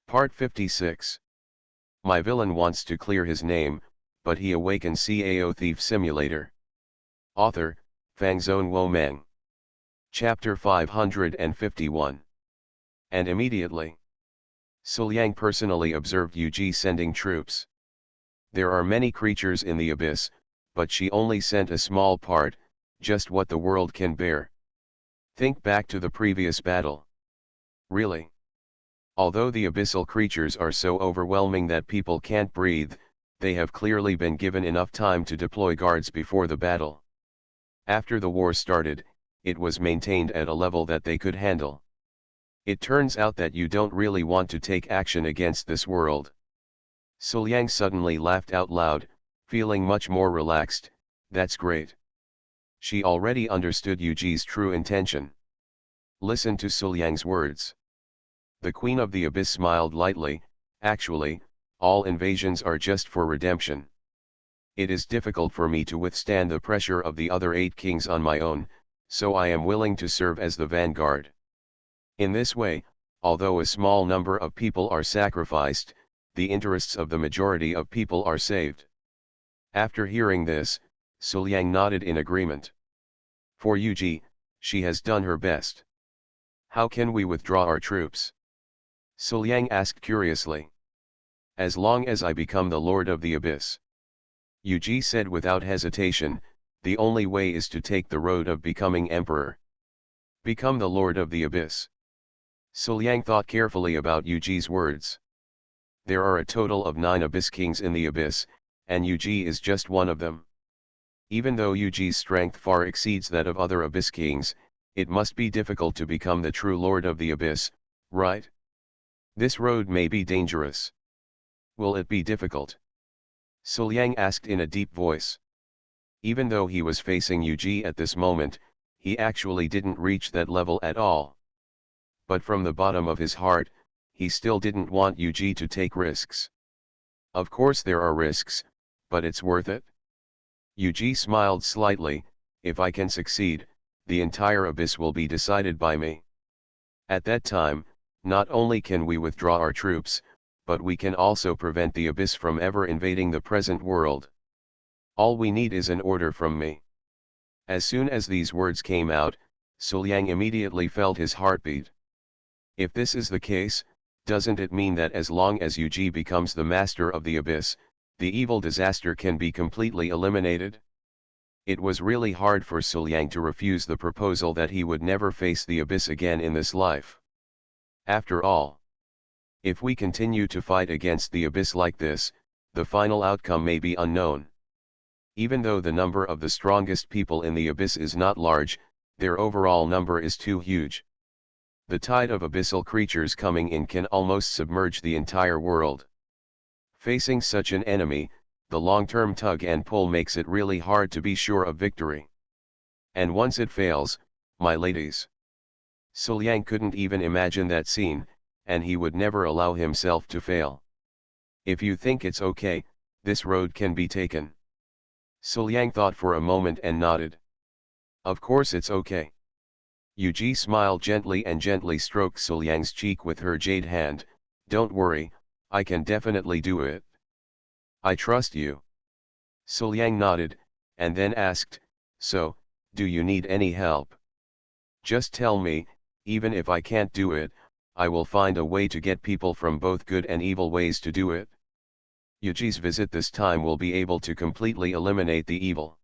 Part 56. My villain wants to clear his name, but he awakens Cao Thief Simulator. Author, Fangzone Womeng. Chapter 551. And immediately, Suliang personally observed Yu sending troops. There are many creatures in the abyss, but she only sent a small part, just what the world can bear. Think back to the previous battle. Really? Although the abyssal creatures are so overwhelming that people can't breathe, they have clearly been given enough time to deploy guards before the battle. After the war started, it was maintained at a level that they could handle. It turns out that you don't really want to take action against this world. Suliang suddenly laughed out loud, feeling much more relaxed. That's great. She already understood Yuji's true intention. Listen to Suliang's words. The Queen of the Abyss smiled lightly. Actually, all invasions are just for redemption. It is difficult for me to withstand the pressure of the other 8 kings on my own, so I am willing to serve as the vanguard. In this way, although a small number of people are sacrificed, the interests of the majority of people are saved. After hearing this, Suliang nodded in agreement. For Yuji, she has done her best. How can we withdraw our troops? Suliang asked curiously. As long as I become the Lord of the Abyss. Yuji said without hesitation, the only way is to take the road of becoming emperor. Become the Lord of the Abyss. Suliang thought carefully about Yuji's words. There are a total of 9 Abyss kings in the Abyss, and Yuji is just one of them. Even though Yuji's strength far exceeds that of other Abyss kings, it must be difficult to become the true Lord of the Abyss, right? This road may be dangerous. Will it be difficult? Suliang asked in a deep voice. Even though he was facing Yuji at this moment, he actually didn't reach that level at all. But from the bottom of his heart, he still didn't want Yuji to take risks. Of course there are risks, but it's worth it. Yuji smiled slightly. If I can succeed, the entire abyss will be decided by me. At that time, not only can we withdraw our troops, but we can also prevent the abyss from ever invading the present world. All we need is an order from me. As soon as these words came out, Suliang immediately felt his heartbeat. If this is the case, doesn't it mean that as long as Yuji becomes the master of the abyss, the evil disaster can be completely eliminated? It was really hard for Suliang to refuse the proposal that he would never face the abyss again in this life. After all, if we continue to fight against the abyss like this, the final outcome may be unknown. Even though the number of the strongest people in the abyss is not large, their overall number is too huge. The tide of abyssal creatures coming in can almost submerge the entire world. Facing such an enemy, the long-term tug and pull makes it really hard to be sure of victory. And once it fails, my ladies. Suliang couldn't even imagine that scene, and he would never allow himself to fail. If you think it's okay, this road can be taken. Suliang thought for a moment and nodded. Of course it's okay. Yuji smiled gently and gently stroked Suliang's cheek with her jade hand. Don't worry, I can definitely do it. I trust you. Suliang nodded, and then asked, so, do you need any help? Just tell me, even if I can't do it, I will find a way to get people from both good and evil ways to do it. Yuji's visit this time will be able to completely eliminate the evil.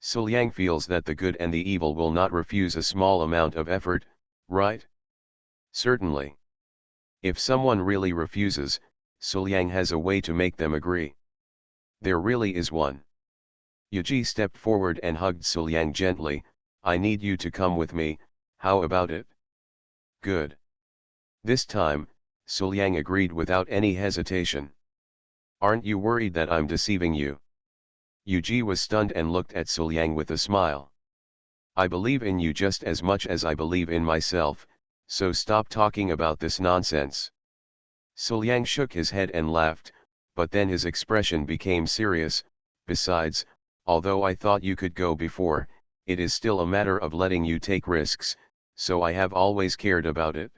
Suliang feels that the good and the evil will not refuse a small amount of effort, right? Certainly. If someone really refuses, Suliang has a way to make them agree. There really is one. Yuji stepped forward and hugged Suliang gently. I need you to come with me, how about it? Good. This time, Suliang agreed without any hesitation. Aren't you worried that I'm deceiving you? Yuji was stunned and looked at Suliang with a smile. I believe in you just as much as I believe in myself, so stop talking about this nonsense. Suliang shook his head and laughed, but then his expression became serious. Besides, although I thought you could go before, it is still a matter of letting you take risks, so I have always cared about it.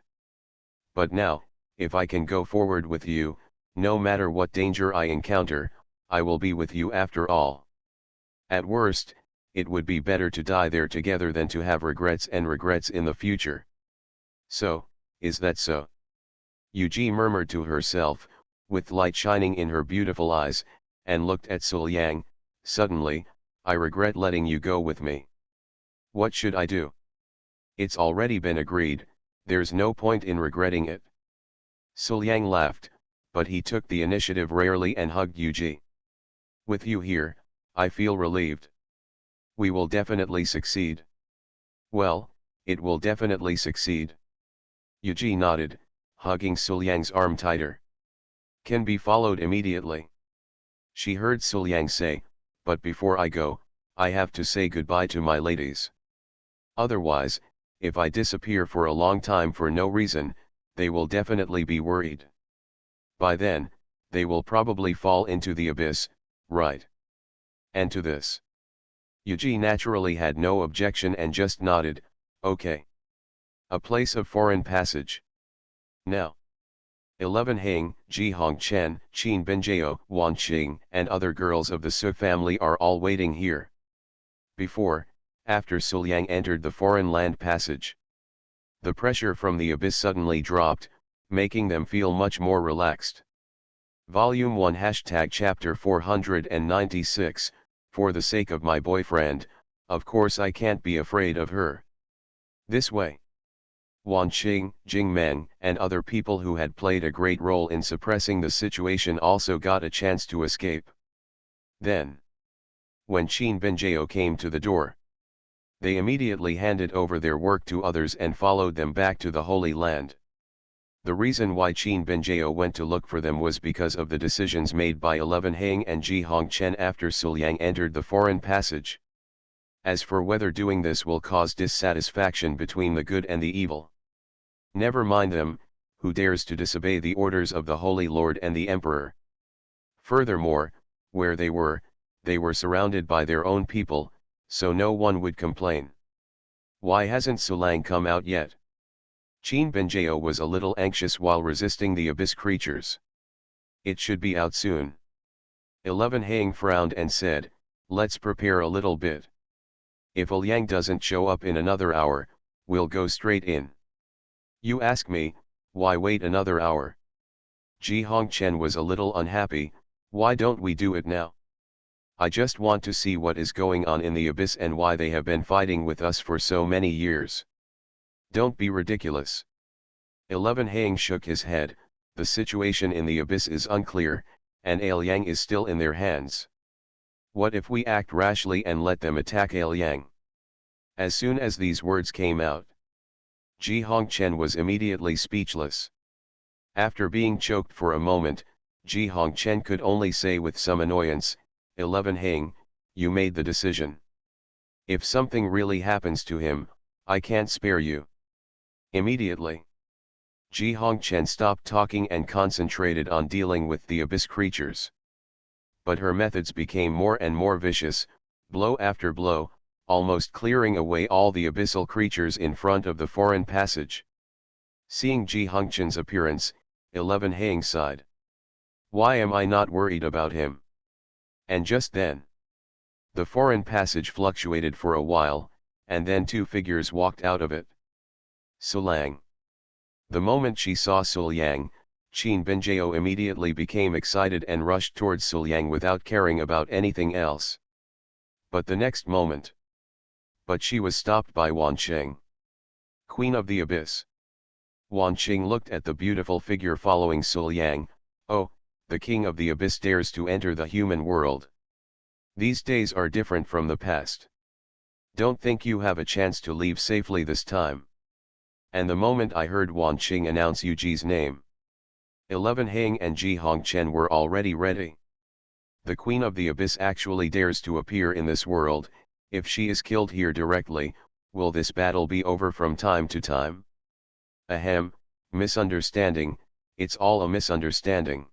But now, if I can go forward with you, no matter what danger I encounter, I will be with you after all. At worst, it would be better to die there together than to have regrets in the future. So, is that so? Yuji murmured to herself, with light shining in her beautiful eyes, and looked at Suliang. Suddenly, I regret letting you go with me. What should I do? It's already been agreed, there's no point in regretting it. Suliang laughed, but he took the initiative rarely and hugged Yuji. With you here, I feel relieved. We will definitely succeed. Well, it will definitely succeed. Yuji nodded, hugging Suliang's arm tighter. Can be followed immediately. She heard Suliang say, but before I go, I have to say goodbye to my ladies. Otherwise, if I disappear for a long time for no reason, they will definitely be worried. By then, they will probably fall into the abyss, right? And to this, Yuji naturally had no objection and just nodded, okay. A place of foreign passage. Now. 11 Hang, Ji Hongchen, Qin Benjiao, Wan Qing, and other girls of the Su family are all waiting here. After Suliang entered the foreign land passage, the pressure from the abyss suddenly dropped, making them feel much more relaxed. Volume 1 Chapter 496, For the sake of my boyfriend, of course I can't be afraid of her. This way. Wan Qing, Jing Meng, and other people who had played a great role in suppressing the situation also got a chance to escape. Then, when Qin Benjiao came to the door, they immediately handed over their work to others and followed them back to the Holy Land. The reason why Qin Benjiao went to look for them was because of the decisions made by 11 Hang and Ji Hongchen after Suliang entered the foreign passage. As for whether doing this will cause dissatisfaction between the good and the evil, never mind them, who dares to disobey the orders of the Holy Lord and the Emperor. Furthermore, where they were surrounded by their own people, so no one would complain. Why hasn't Suliang come out yet? Qin Benjiao was a little anxious while resisting the abyss creatures. It should be out soon. 11 Hang frowned and said, let's prepare a little bit. If Liang doesn't show up in another hour, we'll go straight in. You ask me, why wait another hour? Ji Hongchen was a little unhappy, why don't we do it now? I just want to see what is going on in the abyss and why they have been fighting with us for so many years. Don't be ridiculous. 11 Hang shook his head, the situation in the abyss is unclear, and Liang is still in their hands. What if we act rashly and let them attack Liang? As soon as these words came out, Ji Hongchen was immediately speechless. After being choked for a moment, Ji Hongchen could only say with some annoyance, 11 Hang, you made the decision. If something really happens to him, I can't spare you. Immediately, Ji Hongchen stopped talking and concentrated on dealing with the abyss creatures. But her methods became more and more vicious, blow after blow, almost clearing away all the abyssal creatures in front of the foreign passage. Seeing Ji Hongchen's appearance, 11 Hang sighed. Why am I not worried about him? And just then, the foreign passage fluctuated for a while, and then two figures walked out of it. Suliang. The moment she saw Suliang, Qin Benjiao immediately became excited and rushed towards Suliang without caring about anything else. But the next moment, she was stopped by Wan Qing, Queen of the Abyss. Wan Qing looked at the beautiful figure following Suliang. Oh, the King of the Abyss dares to enter the human world. These days are different from the past. Don't think you have a chance to leave safely this time. And the moment I heard Wan Qing announce Yuji's name, 11 Hang and Ji Hongchen were already ready. The Queen of the Abyss actually dares to appear in this world. If she is killed here directly, will this battle be over from time to time? Ahem, misunderstanding, it's all a misunderstanding.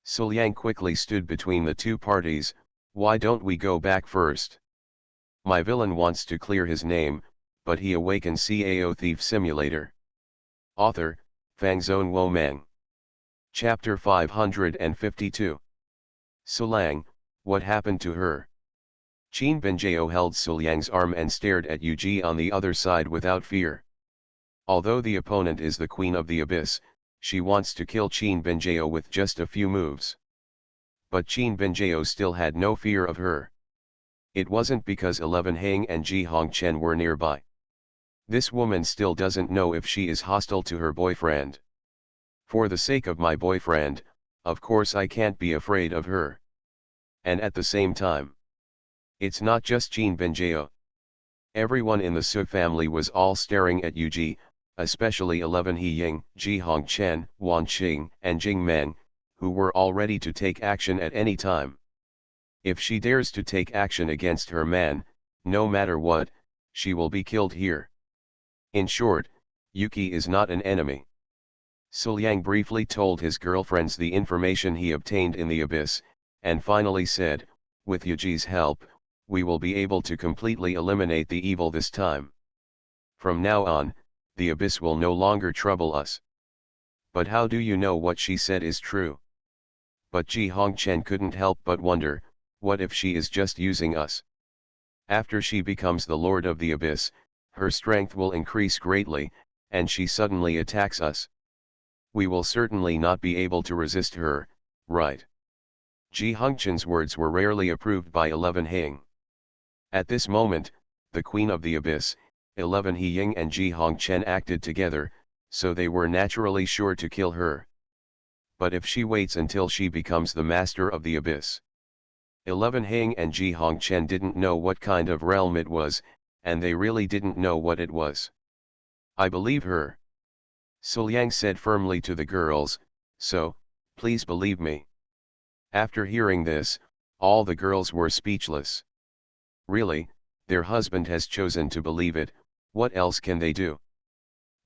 Suliang quickly stood between the two parties, why don't we go back first? My villain wants to clear his name, but he awakens Cao Thief Simulator. Author, Fangzone Wo Meng. Chapter 552. Sulang, what happened to her? Qin Benjao held Suliang's arm and stared at Yuji on the other side without fear. Although the opponent is the Queen of the Abyss, she wants to kill Qin Benjao with just a few moves. But Qin Benjao still had no fear of her. It wasn't because 11 Hang and Ji Hongchen were nearby. This woman still doesn't know if she is hostile to her boyfriend. For the sake of my boyfriend, of course I can't be afraid of her. And at the same time, it's not just Qin Benjao. Everyone in the Su family was all staring at Yuji, especially 11 He Ying, Ji Hongchen, Wan Qing, and Jing Meng, who were all ready to take action at any time. If she dares to take action against her man, no matter what, she will be killed here. In short, Yuki is not an enemy. Suliang briefly told his girlfriends the information he obtained in the abyss, and finally said, with Yuji's help, we will be able to completely eliminate the evil this time. From now on, the abyss will no longer trouble us. But how do you know what she said is true? But Ji Hongchen couldn't help but wonder, what if she is just using us? After she becomes the Lord of the Abyss, her strength will increase greatly, and she suddenly attacks us. We will certainly not be able to resist her, right? Ji Hongchen's words were rarely approved by 11 Hang. At this moment, the Queen of the Abyss, 11 He Ying and Ji Hongchen acted together, so they were naturally sure to kill her. But if she waits until she becomes the Master of the Abyss? 11 Hang and Ji Hongchen didn't know what kind of realm it was, and they really didn't know what it was. I believe her. Suliang said firmly to the girls, so, please believe me. After hearing this, all the girls were speechless. Really, their husband has chosen to believe it, what else can they do?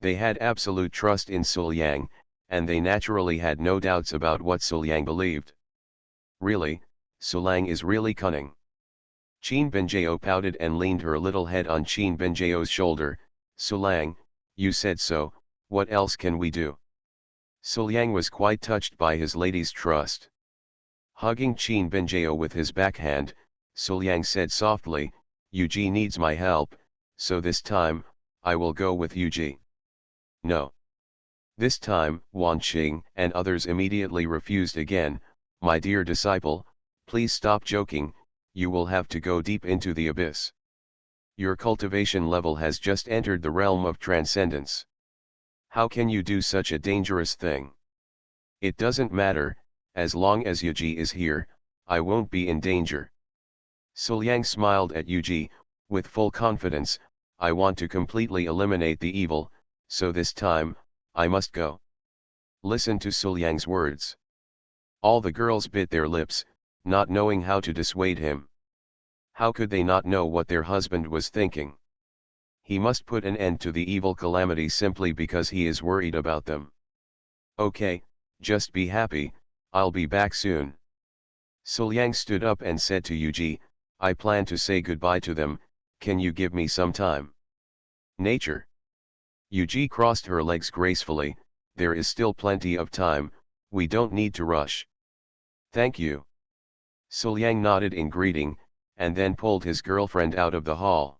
They had absolute trust in Suliang, and they naturally had no doubts about what Suliang believed. Really, Suliang is really cunning. Qin Benjao pouted and leaned her little head on Qin Benjao's shoulder. Suliang, you said so, what else can we do? Suliang was quite touched by his lady's trust. Hugging Qin Benjao with his backhand, Suliang said softly, Yuji needs my help, so this time, I will go with Yuji. No. This time, Wan Qing and others immediately refused again. My dear disciple, please stop joking, you will have to go deep into the abyss. Your cultivation level has just entered the realm of transcendence. How can you do such a dangerous thing? It doesn't matter, as long as Yuji is here, I won't be in danger. Suliang smiled at Yuji, with full confidence, I want to completely eliminate the evil, so this time, I must go. Listen to Suliang's words. All the girls bit their lips, not knowing how to dissuade him. How could they not know what their husband was thinking? He must put an end to the evil calamity simply because he is worried about them. Okay, just be happy, I'll be back soon. Suliang stood up and said to Yuji, I plan to say goodbye to them, can you give me some time? Nature. Yuji crossed her legs gracefully, there is still plenty of time, we don't need to rush. Thank you. Suliang nodded in greeting, and then pulled his girlfriend out of the hall.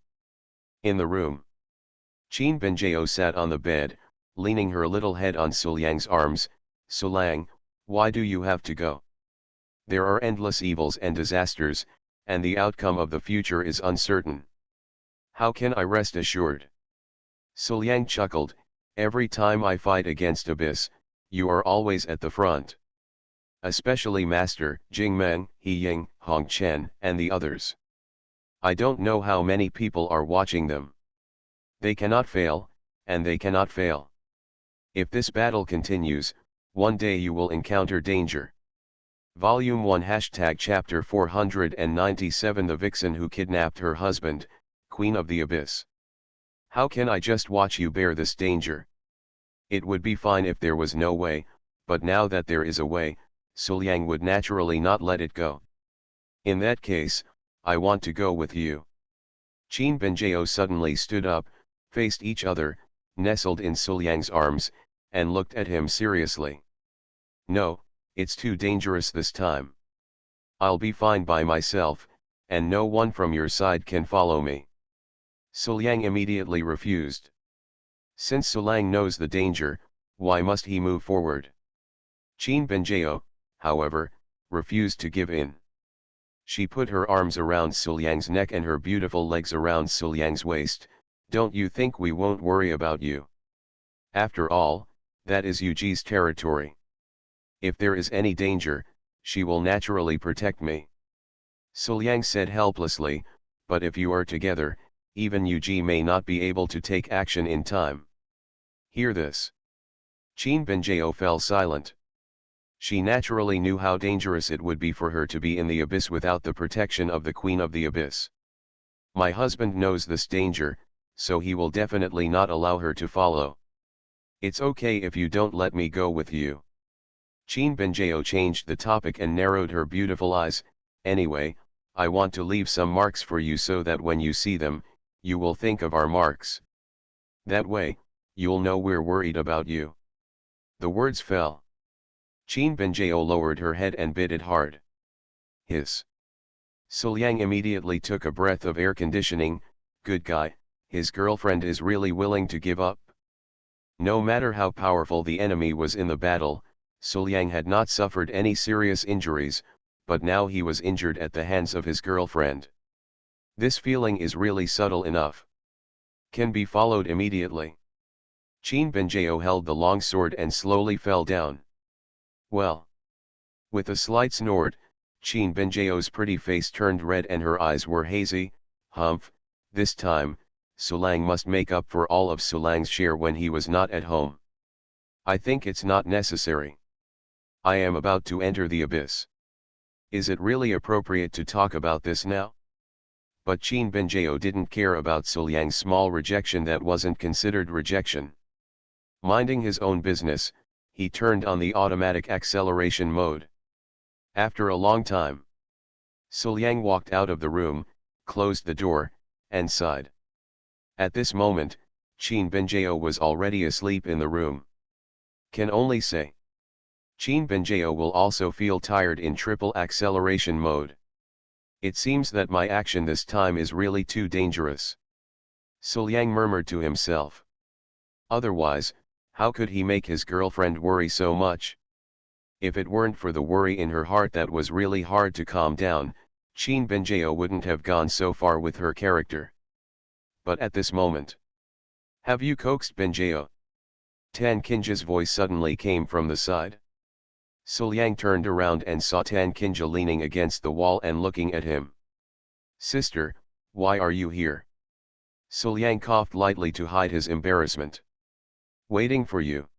In the room, Qin Benjao sat on the bed, leaning her little head on Suliang's arms. Suliang, why do you have to go? There are endless evils and disasters, and the outcome of the future is uncertain. How can I rest assured? Suliang chuckled, every time I fight against Abyss, you are always at the front. Especially Master, Jing Meng, He Ying, Hong Chen, and the others. I don't know how many people are watching them. They cannot fail, and they cannot fail. If this battle continues, one day you will encounter danger. Volume 1 Chapter 497 The Vixen Who Kidnapped Her Husband, Queen of the Abyss. How can I just watch you bear this danger? It would be fine if there was no way, but now that there is a way, Suliang would naturally not let it go. In that case, I want to go with you. Qin Benjao suddenly stood up, faced each other, nestled in Suliang's arms, and looked at him seriously. "No, it's too dangerous this time. I'll be fine by myself, and no one from your side can follow me." Suliang immediately refused. Since Sulang knows the danger, why must he move forward? Qin Benjao, however, refused to give in. She put her arms around Suliang's neck and her beautiful legs around Suliang's waist. "Don't you think we won't worry about you? After all, that is Yuji's territory. If there is any danger, she will naturally protect me." Suliang said helplessly, "But if you are together, even Yuji may not be able to take action in time." Hear this. Qin Benjao fell silent. She naturally knew how dangerous it would be for her to be in the abyss without the protection of the Queen of the Abyss. My husband knows this danger, so he will definitely not allow her to follow. It's okay if you don't let me go with you. Qin Benjao changed the topic and narrowed her beautiful eyes. Anyway, I want to leave some marks for you so that when you see them, you will think of our marks. That way, you'll know we're worried about you. The words fell. Qin Benjao lowered her head and bit it hard. Hiss. Suliang immediately took a breath of air conditioning. Good guy, his girlfriend is really willing to give up. No matter how powerful the enemy was in the battle, Suliang had not suffered any serious injuries, but now he was injured at the hands of his girlfriend. This feeling is really subtle enough. Can be followed immediately. Qin Benjao held the long sword and slowly fell down. Well. With a slight snort, Qin Benjao's pretty face turned red and her eyes were hazy. Humph, this time, Sulang must make up for all of Sulang's share when he was not at home. I think it's not necessary. I am about to enter the abyss. Is it really appropriate to talk about this now? But Qin Benjao didn't care about Suliang's small rejection that wasn't considered rejection. Minding his own business, he turned on the automatic acceleration mode. After a long time, Suliang walked out of the room, closed the door, and sighed. At this moment, Qin Benjao was already asleep in the room. Can only say. Qin Benjao will also feel tired in triple acceleration mode. It seems that my action this time is really too dangerous. Suliang murmured to himself. Otherwise, how could he make his girlfriend worry so much? If it weren't for the worry in her heart that was really hard to calm down, Qin Benjao wouldn't have gone so far with her character. But at this moment, have you coaxed Benjao? Tan Kinja's voice suddenly came from the side. Suliang turned around and saw Tan Kinja leaning against the wall and looking at him. Sister, why are you here? Suliang coughed lightly to hide his embarrassment. Waiting for you.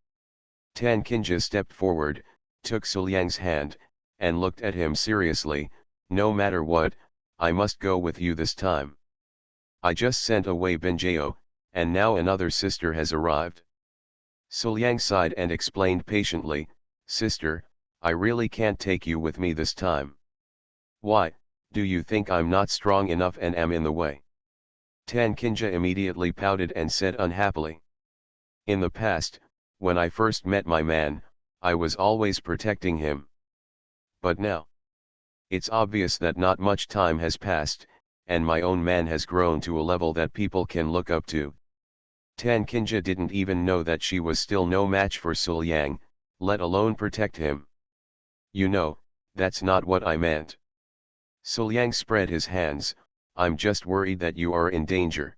Tan Kinja stepped forward, took Suliang's hand, and looked at him seriously. No matter what, I must go with you this time. I just sent away Benjao, and now another sister has arrived. Suliang sighed and explained patiently, Sister, I really can't take you with me this time. Why, do you think I'm not strong enough and am in the way? Tan Kinja immediately pouted and said unhappily. In the past, when I first met my man, I was always protecting him. But now, it's obvious that not much time has passed, and my own man has grown to a level that people can look up to. Tan Kinja didn't even know that she was still no match for Suliang, let alone protect him. You know, that's not what I meant. Suliang spread his hands. I'm just worried that you are in danger.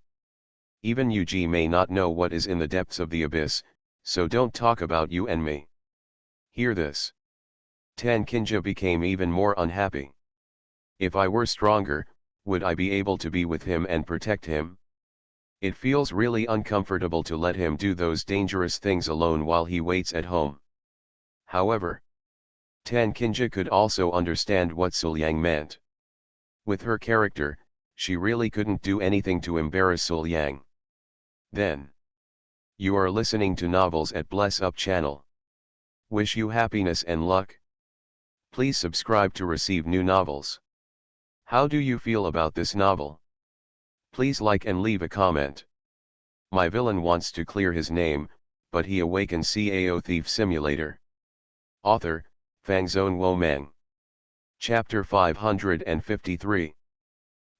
Even Yuji may not know what is in the depths of the abyss, so don't talk about you and me. Hear this. Tan Kinja became even more unhappy. If I were stronger, would I be able to be with him and protect him? It feels really uncomfortable to let him do those dangerous things alone while he waits at home. However, Tan Kinja could also understand what Suliang meant. With her character, she really couldn't do anything to embarrass Suliang. Then. You are listening to Novels at Bless Up channel. Wish you happiness and luck. Please subscribe to receive new novels. How do you feel about this novel? Please like and leave a comment. My villain wants to clear his name, but he awakens Cao Thief Simulator. Author, Fangzone Womeng. Chapter 553.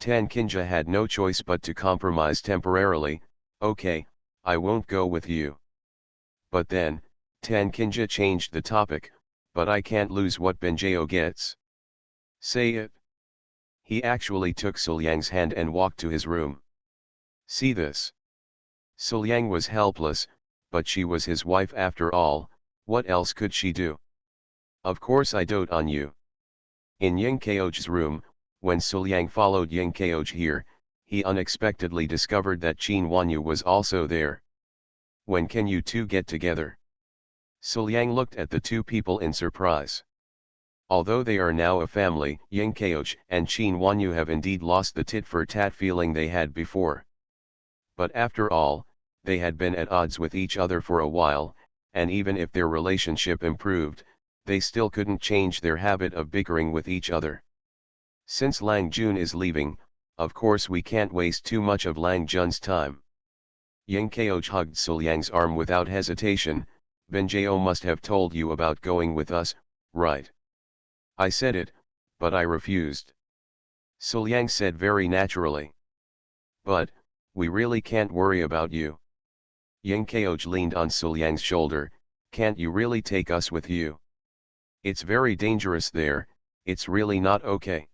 Tan Kinja had no choice but to compromise temporarily. Okay, I won't go with you. But then, Tan Kinja changed the topic, but I can't lose what Benjao gets. Say it. He actually took Suliang's hand and walked to his room. See this. Suliang was helpless, but she was his wife after all. What else could she do? Of course I dote on you. In Ying Kaoj's room, when Suliang followed Ying Kaoj here, he unexpectedly discovered that Qin Wanyu was also there. When can you two get together? Suliang looked at the two people in surprise. Although they are now a family, Ying Kaoj and Qin Wanyu have indeed lost the tit-for-tat feeling they had before. But after all, they had been at odds with each other for a while, and even if their relationship improved, they still couldn't change their habit of bickering with each other. Since Lang Jun is leaving, of course we can't waste too much of Lang Jun's time. Ying Kaoj hugged Suliang's arm without hesitation. Benjao must have told you about going with us, right? I said it, but I refused. Suliang said very naturally. But, we really can't worry about you. Ying Kaoj leaned on Suliang's shoulder. Can't you really take us with you? It's very dangerous there, it's really not okay.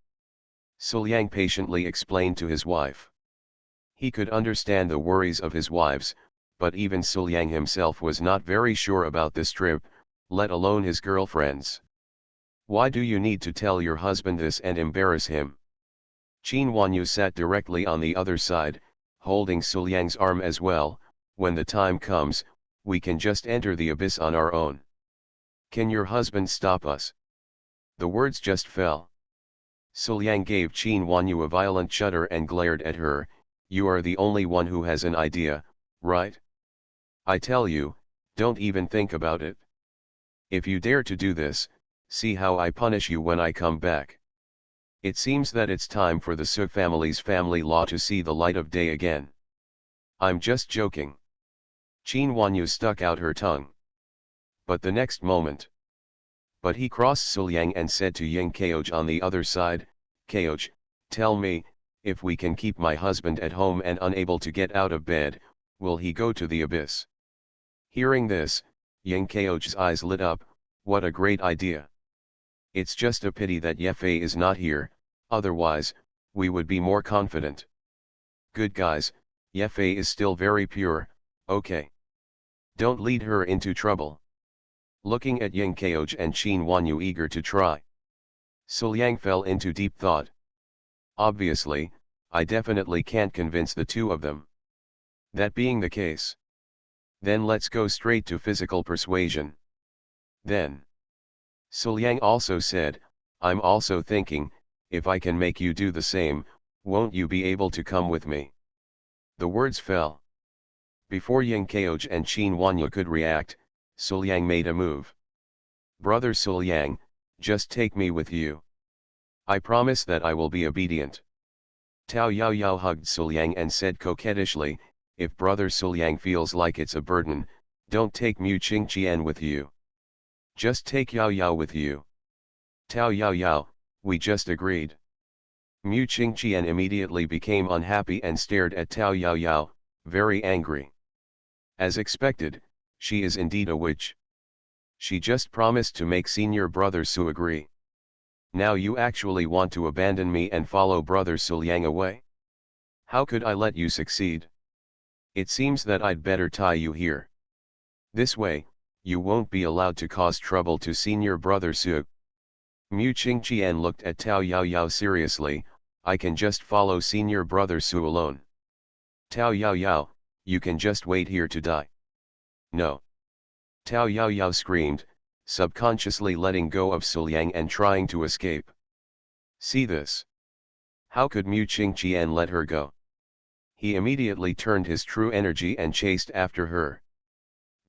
Suliang patiently explained to his wife. He could understand the worries of his wives, but even Suliang himself was not very sure about this trip, let alone his girlfriends. Why do you need to tell your husband this and embarrass him? Qin Wanyu sat directly on the other side, holding Suliang's arm as well. When the time comes, we can just enter the abyss on our own. Can your husband stop us? The words just fell. Suliang gave Qin Wanyu a violent shudder and glared at her. You are the only one who has an idea, right? I tell you, don't even think about it. If you dare to do this, see how I punish you when I come back. It seems that it's time for the Suk family's family law to see the light of day again. I'm just joking. Qin Wanyu stuck out her tongue. But the next moment. But he crossed Suliang and said to Ying Kaoj on the other side, Kaoj, tell me, if we can keep my husband at home and unable to get out of bed, will he go to the abyss? Hearing this, Ying Kaoj's eyes lit up. What a great idea. It's just a pity that Yefei is not here, otherwise, we would be more confident. Good guys, Yefei is still very pure, okay. Don't lead her into trouble. Looking at Ying Kaoj and Qin Wanyu eager to try. Suliang fell into deep thought. Obviously, I definitely can't convince the two of them. That being the case, then let's go straight to physical persuasion. Then, Suliang also said, I'm also thinking, if I can make you do the same, won't you be able to come with me? The words fell. Before Ying Kaoj and Qin Wanyu could react, Suliang made a move. Brother Suliang, just take me with you. I promise that I will be obedient. Tao Yao Yao hugged Suliang and said coquettishly, if Brother Suliang feels like it's a burden, don't take Mu Qingqian with you. Just take Yao Yao with you. Tao Yao Yao, we just agreed. Mu Qingqian immediately became unhappy and stared at Tao Yao Yao, very angry. As expected, she is indeed a witch. She just promised to make senior brother Su agree. Now you actually want to abandon me and follow brother Suliang away? How could I let you succeed? It seems that I'd better tie you here. This way, you won't be allowed to cause trouble to senior brother Su. Mu Qingqian looked at Tao Yao Yao seriously, I can just follow senior brother Su alone. Tao Yao Yao, you can just wait here to die. No. Tao Yao Yao screamed, subconsciously letting go of Suliang and trying to escape. See this. How could Mu Qingqian let her go? He immediately turned his true energy and chased after her.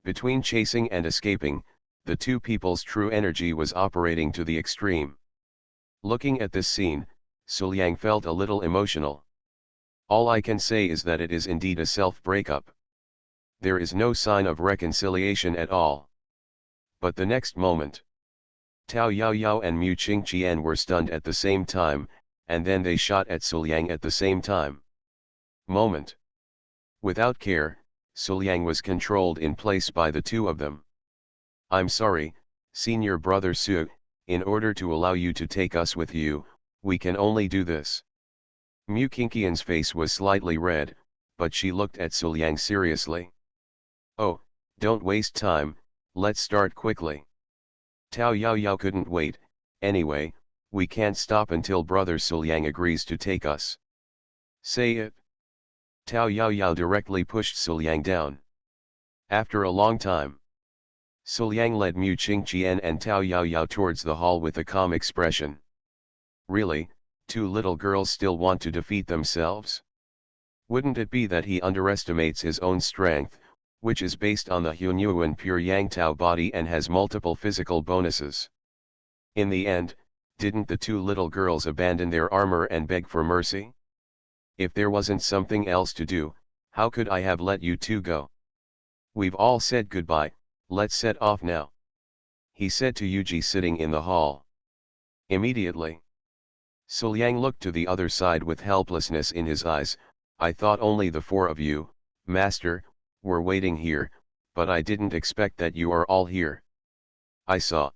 Between chasing and escaping, the two people's true energy was operating to the extreme. Looking at this scene, Suliang felt a little emotional. All I can say is that it is indeed a self-breakup. There is no sign of reconciliation at all. But the next moment, Tao Yaoyao and Mu Qingqian were stunned at the same time, and then they shot at Suliang at the same time. Moment. Without care, Suliang was controlled in place by the two of them. I'm sorry, senior brother Su, in order to allow you to take us with you, we can only do this. Mu Qingqian's face was slightly red, but she looked at Suliang seriously. Oh, don't waste time, let's start quickly. Tao Yaoyao couldn't wait, anyway, we can't stop until brother Suliang agrees to take us. Say it. Tao Yaoyao directly pushed Suliang down. After a long time, Suliang led Mu Qingqian and Tao Yaoyao towards the hall with a calm expression. Really, two little girls still want to defeat themselves? Wouldn't it be that he underestimates his own strength, which is based on the Hunyuan pure Yang Tao body and has multiple physical bonuses? In the end, didn't the two little girls abandon their armor and beg for mercy? If there wasn't something else to do, how could I have let you two go? We've all said goodbye, let's set off now. He said to Yuji sitting in the hall. Immediately, Suliang looked to the other side with helplessness in his eyes. I thought only the four of you, master, were waiting here, but I didn't expect that you are all here. I saw.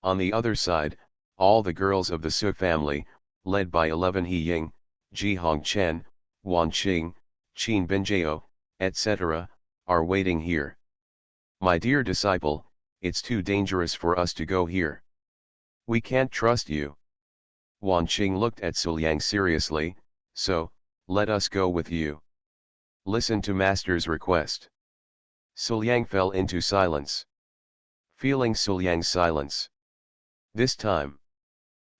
On the other side, all the girls of the Su family, led by 11 He Ying, Ji Hongchen, Wan Qing, Qin Binjiao, etc., are waiting here. My dear disciple, it's too dangerous for us to go here. We can't trust you. Wan Qing looked at Suliang seriously, so, let us go with you. Listen to master's request. Suliang fell into silence. Feeling Suliang's silence. This time,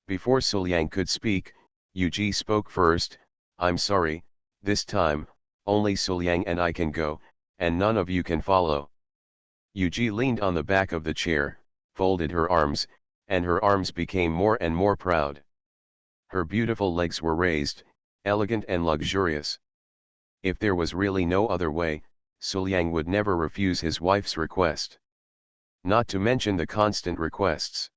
before Suliang could speak, Yuji spoke first. I'm sorry, this time, only Suliang and I can go, and none of you can follow. Yuji leaned on the back of the chair, folded her arms, and her arms became more and more proud. Her beautiful legs were raised, elegant and luxurious. If there was really no other way, Suliang would never refuse his wife's request. Not to mention the constant requests.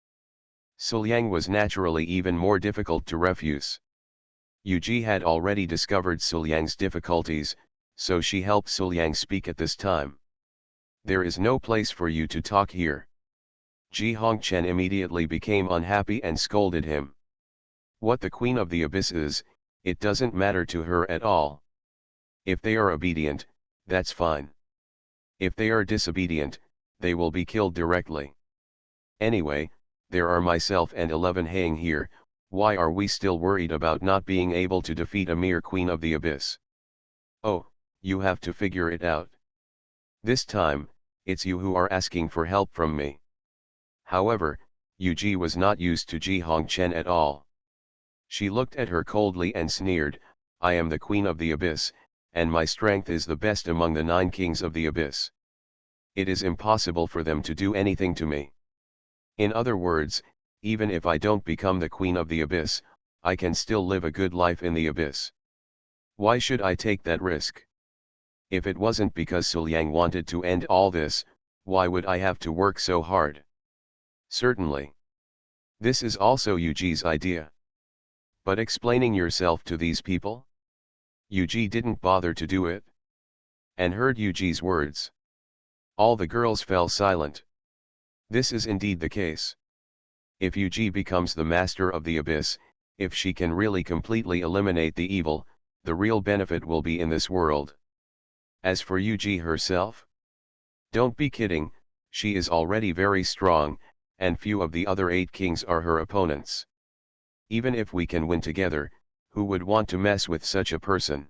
Suliang was naturally even more difficult to refuse. Yuji had already discovered Suliang's difficulties, so she helped Suliang speak at this time. There is no place for you to talk here. Ji Hongchen immediately became unhappy and scolded him. What the Queen of the Abyss is, it doesn't matter to her at all. If they are obedient, that's fine. If they are disobedient, they will be killed directly. Anyway, there are myself and 11 Hang here. Why are we still worried about not being able to defeat a mere Queen of the Abyss? Oh, you have to figure it out. This time, it's you who are asking for help from me. However, Yuji was not used to Ji Hongchen at all. She looked at her coldly and sneered, I am the Queen of the Abyss, and my strength is the best among the 9 kings of the Abyss. It is impossible for them to do anything to me. In other words, even if I don't become the Queen of the Abyss, I can still live a good life in the Abyss. Why should I take that risk? If it wasn't because Suliang wanted to end all this, why would I have to work so hard? Certainly. This is also Yuji's idea. But explaining yourself to these people? Yuji didn't bother to do it. And heard Yuji's words. All the girls fell silent. This is indeed the case. If Yuji becomes the master of the Abyss, if she can really completely eliminate the evil, the real benefit will be in this world. As for Yuji herself? Don't be kidding, she is already very strong, and few of the other 8 kings are her opponents. Even if we can win together, who would want to mess with such a person?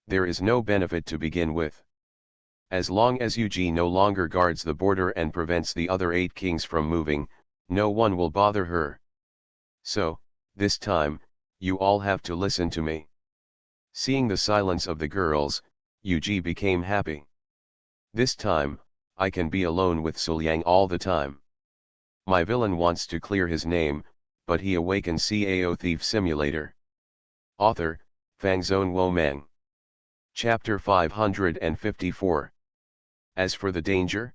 There is no benefit to begin with. As long as Yuji no longer guards the border and prevents the other 8 kings from moving, no one will bother her. So, this time, you all have to listen to me. Seeing the silence of the girls, Yuji became happy. This time, I can be alone with Suliang all the time. My villain wants to clear his name, but he awakens Cao Thief Simulator. Author, Fangzone Wo Meng. Chapter 554. As for the danger?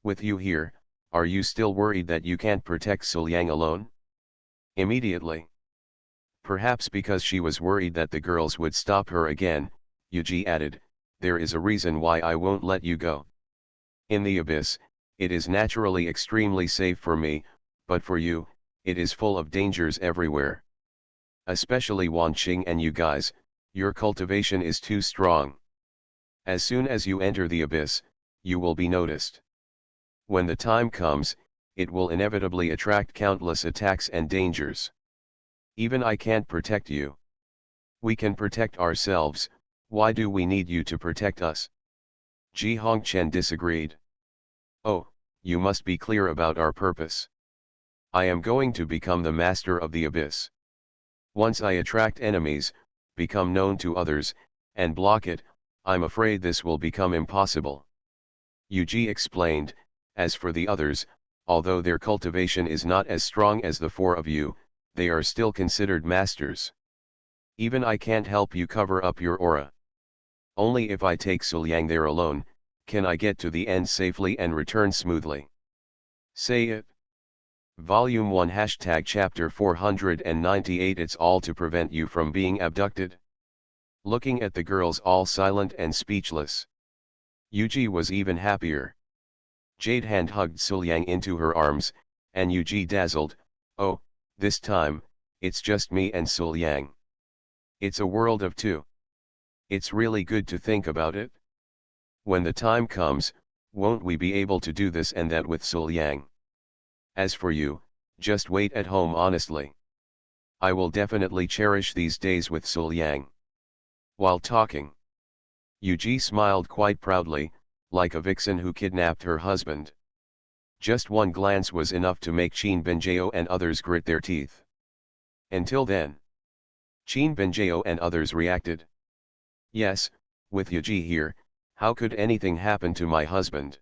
With you here, are you still worried that you can't protect Suliang alone? Immediately. Perhaps because she was worried that the girls would stop her again, Yuji added, there is a reason why I won't let you go. In the abyss, it is naturally extremely safe for me, but for you, it is full of dangers everywhere. Especially Wanqing and you guys, your cultivation is too strong. As soon as you enter the abyss, you will be noticed. When the time comes, it will inevitably attract countless attacks and dangers. Even I can't protect you. We can protect ourselves, why do we need you to protect us? Ji Hongchen disagreed. Oh, you must be clear about our purpose. I am going to become the master of the abyss. Once I attract enemies, become known to others, and block it, I'm afraid this will become impossible. Yuji explained, as for the others, although their cultivation is not as strong as the four of you, they are still considered masters. Even I can't help you cover up your aura. Only if I take Suliang there alone, can I get to the end safely and return smoothly. Say it. Volume 1 # Chapter 498 It's all to prevent you from being abducted. Looking at the girls all silent and speechless. Yuji was even happier. Jade hand hugged Suliang into her arms, and Yuji dazzled, oh, this time, it's just me and Suliang. It's a world of two. It's really good to think about it. When the time comes, won't we be able to do this and that with Suliang? As for you, just wait at home honestly. I will definitely cherish these days with Suliang. While talking, Yuji smiled quite proudly, like a vixen who kidnapped her husband. Just one glance was enough to make Qin Benjao and others grit their teeth. Until then, Qin Benjao and others reacted. Yes, with Yuji here, how could anything happen to my husband?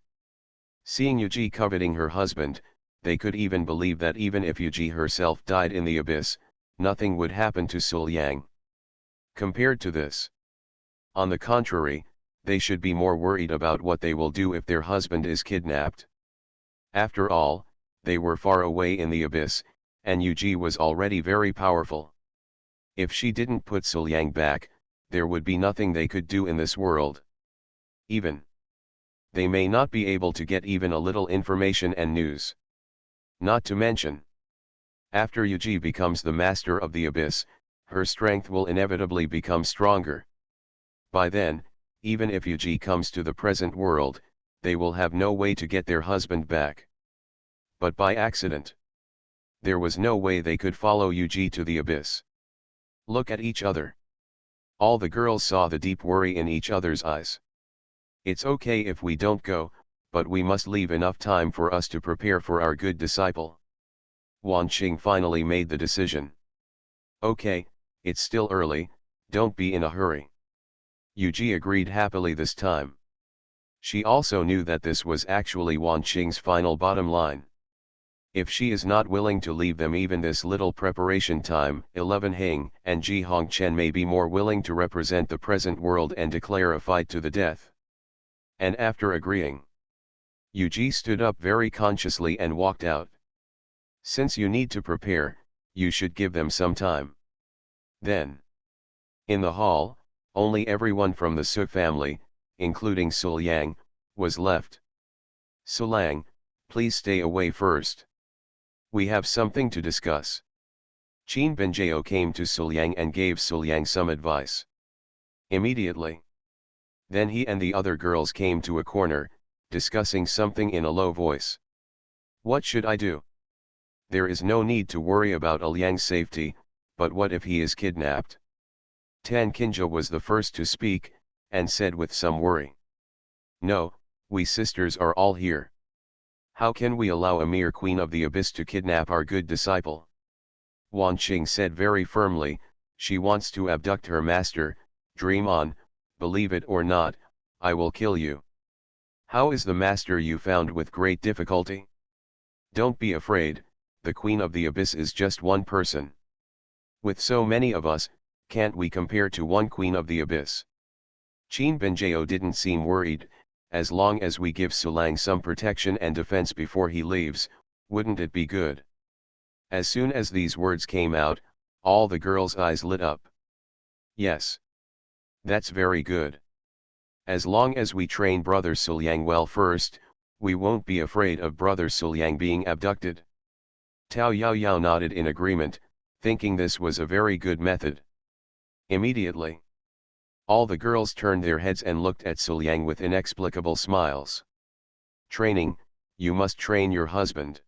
Seeing Yuji coveting her husband, they could even believe that even if Yuji herself died in the abyss, nothing would happen to Suliang. Compared to this, on the contrary, they should be more worried about what they will do if their husband is kidnapped. After all, they were far away in the abyss, and Yuji was already very powerful. If she didn't put Suliang back, there would be nothing they could do in this world. Even they may not be able to get even a little information and news. Not to mention, after Yuji becomes the master of the abyss, her strength will inevitably become stronger. By then, even if Yuji comes to the present world, they will have no way to get their husband back. But by accident, there was no way they could follow Yuji to the abyss. Look at each other. All the girls saw the deep worry in each other's eyes. It's okay if we don't go, but we must leave enough time for us to prepare for our good disciple. Wanqing finally made the decision. Okay, it's still early, don't be in a hurry. Yuji agreed happily this time. She also knew that this was actually Wanqing's final bottom line. If she is not willing to leave them even this little preparation time, 11 Hing and Ji Hongchen may be more willing to represent the present world and declare a fight to the death. And after agreeing, Yuji stood up very consciously and walked out. Since you need to prepare, you should give them some time. Then, in the hall, only everyone from the Su family, including Suliang, was left. Suliang, please stay away first. We have something to discuss. Qin Benjao came to Suliang and gave Suliang some advice. Immediately. Then he and the other girls came to a corner, discussing something in a low voice. What should I do? There is no need to worry about Liang's safety, but what if he is kidnapped? Tan Qinja was the first to speak, and said with some worry. No, we sisters are all here. How can we allow a mere queen of the abyss to kidnap our good disciple? Wanqing said very firmly, she wants to abduct her master, dream on, believe it or not, I will kill you. How is the master you found with great difficulty? Don't be afraid, the queen of the abyss is just one person. With so many of us, can't we compare to one queen of the abyss? Qin Benjao didn't seem worried, as long as we give Sulang some protection and defense before he leaves, wouldn't it be good? As soon as these words came out, all the girls' eyes lit up. Yes. That's very good. As long as we train Brother Sulyang well first, we won't be afraid of Brother Sulyang being abducted. Tao Yao Yao nodded in agreement, thinking this was a very good method. Immediately, all the girls turned their heads and looked at Sulyang with inexplicable smiles. Training, you must train your husband.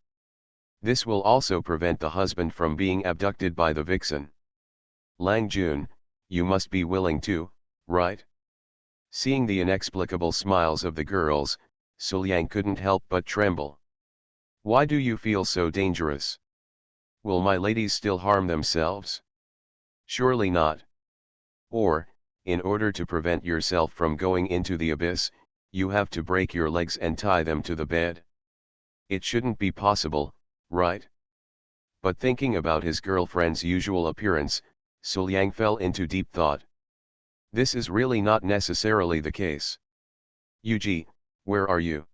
This will also prevent the husband from being abducted by the vixen. Lang Jun, you must be willing to, right? Seeing the inexplicable smiles of the girls, Sulyang couldn't help but tremble. Why do you feel so dangerous? Will my ladies still harm themselves? Surely not. Or, in order to prevent yourself from going into the abyss, you have to break your legs and tie them to the bed. It shouldn't be possible, right? But thinking about his girlfriend's usual appearance, Sulyang fell into deep thought. This is really not necessarily the case. Yuji, where are you?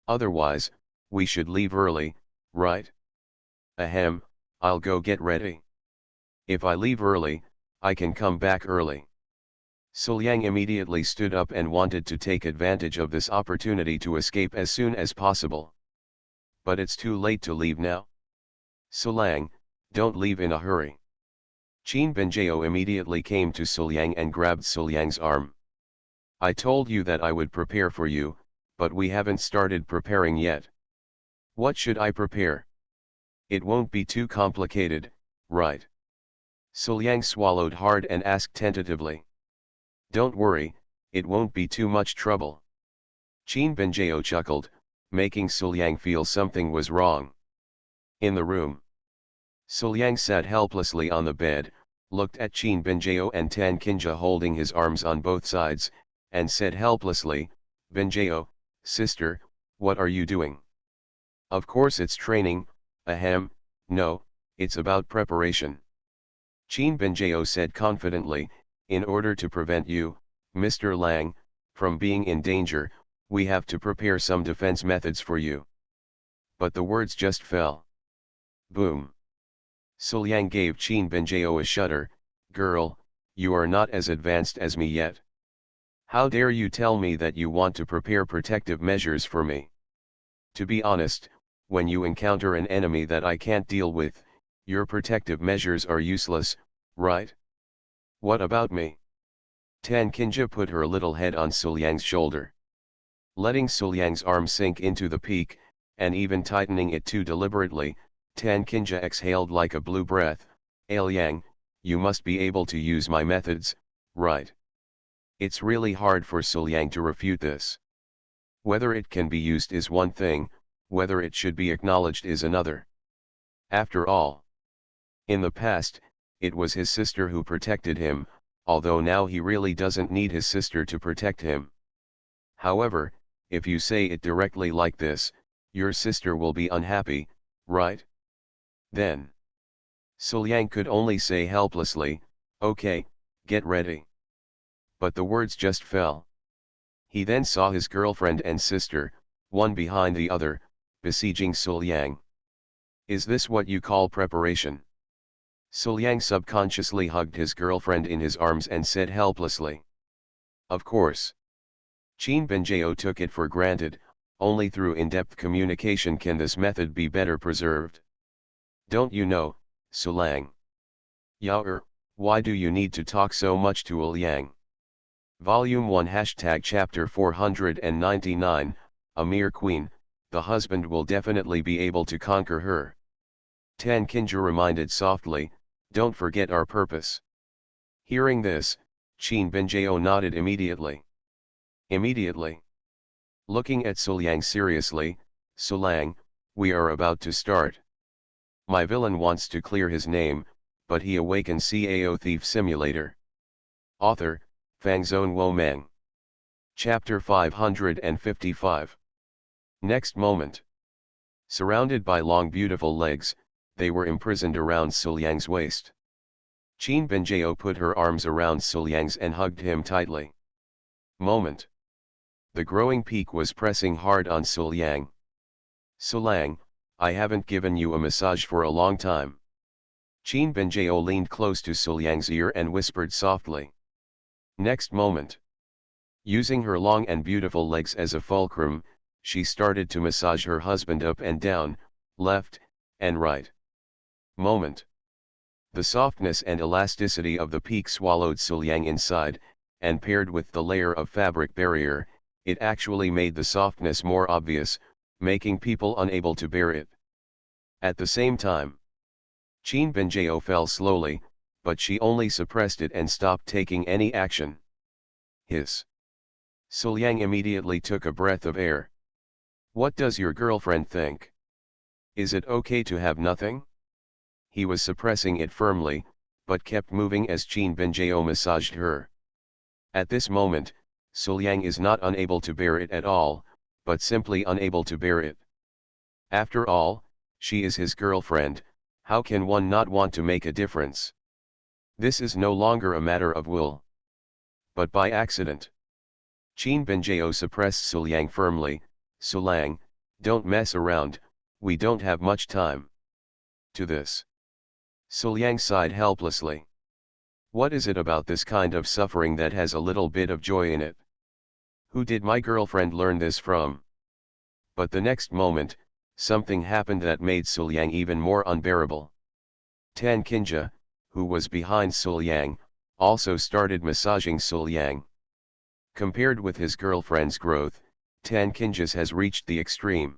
Otherwise, we should leave early, right? Ahem, I'll go get ready. If I leave early, I can come back early. Sulyang immediately stood up and wanted to take advantage of this opportunity to escape as soon as possible. But it's too late to leave now. Sulyang, don't leave in a hurry. Qin Benjao immediately came to Sulyang and grabbed Sulyang's arm. I told you that I would prepare for you, but we haven't started preparing yet. What should I prepare? It won't be too complicated, right? Sulyang swallowed hard and asked tentatively. Don't worry, it won't be too much trouble. Qin Benjao chuckled, making Sulyang feel something was wrong. In the room, Sulyang sat helplessly on the bed, looked at Qin Benjao and Tan Kinja holding his arms on both sides, and said helplessly, Benjao, sister, what are you doing? Of course it's training, ahem, no, it's about preparation. Qin Benjao said confidently, in order to prevent you, Mr. Lang, from being in danger, we have to prepare some defense methods for you. But the words just fell. Boom. Sulyang gave Qin Benjao a shudder. Girl, you are not as advanced as me yet. How dare you tell me that you want to prepare protective measures for me? To be honest, when you encounter an enemy that I can't deal with, your protective measures are useless, right? What about me? Tan Kinja put her little head on Sulyang's shoulder. Letting Sulyang's arm sink into the peak, and even tightening it too deliberately, Tan Kinja exhaled like a blue breath. Ailiang, you must be able to use my methods, right? It's really hard for Sulyang to refute this. Whether it can be used is one thing, whether it should be acknowledged is another. After all, in the past, it was his sister who protected him, although now he really doesn't need his sister to protect him. However, if you say it directly like this, your sister will be unhappy, right? Then, Sulyang could only say helplessly, okay, get ready. But the words just fell. He then saw his girlfriend and sister, one behind the other, besieging Sulyang. Is this what you call preparation? Sulyang subconsciously hugged his girlfriend in his arms and said helplessly. Of course. Qin Benjao took it for granted, only through in-depth communication can this method be better preserved. Don't you know, Sulyang? Yao why do you need to talk so much to Liang? Volume 1 Chapter 499, A Mere Queen, the husband will definitely be able to conquer her. Tan Kinja reminded softly, don't forget our purpose. Hearing this, Qin Benjao nodded immediately. Immediately. Looking at Sulyang seriously, Sulyang, we are about to start. My villain wants to clear his name, but he awakens Cao Thief Simulator. Author, Fangzone Wo Meng. Chapter 555. Next moment. Surrounded by long beautiful legs, they were imprisoned around Sulyang's waist. Qin Benjao put her arms around Sulyang's and hugged him tightly. Moment. The growing peak was pressing hard on Suliang. Sulang, I haven't given you a massage for a long time. Qin Benjao leaned close to Suliang's ear and whispered softly. Next moment, using her long and beautiful legs as a fulcrum, she started to massage her husband up and down, left and right. Moment. The softness and elasticity of the peak swallowed Suliang inside, and paired with the layer of fabric barrier, it actually made the softness more obvious, making people unable to bear it. At the same time, Qin Benjao fell slowly, but she only suppressed it and stopped taking any action. Hiss. Suliang immediately took a breath of air. What does your girlfriend think? Is it okay to have nothing? He was suppressing it firmly, but kept moving as Qin Benjao massaged her. At this moment, Suliang is not unable to bear it at all, but simply unable to bear it. After all, she is his girlfriend, how can one not want to make a difference? This is no longer a matter of will, but by accident. Qin Benjao suppressed Suliang firmly. Sulang, don't mess around, we don't have much time. To this, Suliang sighed helplessly. What is it about this kind of suffering that has a little bit of joy in it? Who did my girlfriend learn this from? But the next moment, something happened that made Suliang even more unbearable. Tan Kinja, who was behind Suliang, also started massaging Suliang. Compared with his girlfriend's growth, Tan Kinja's has reached the extreme.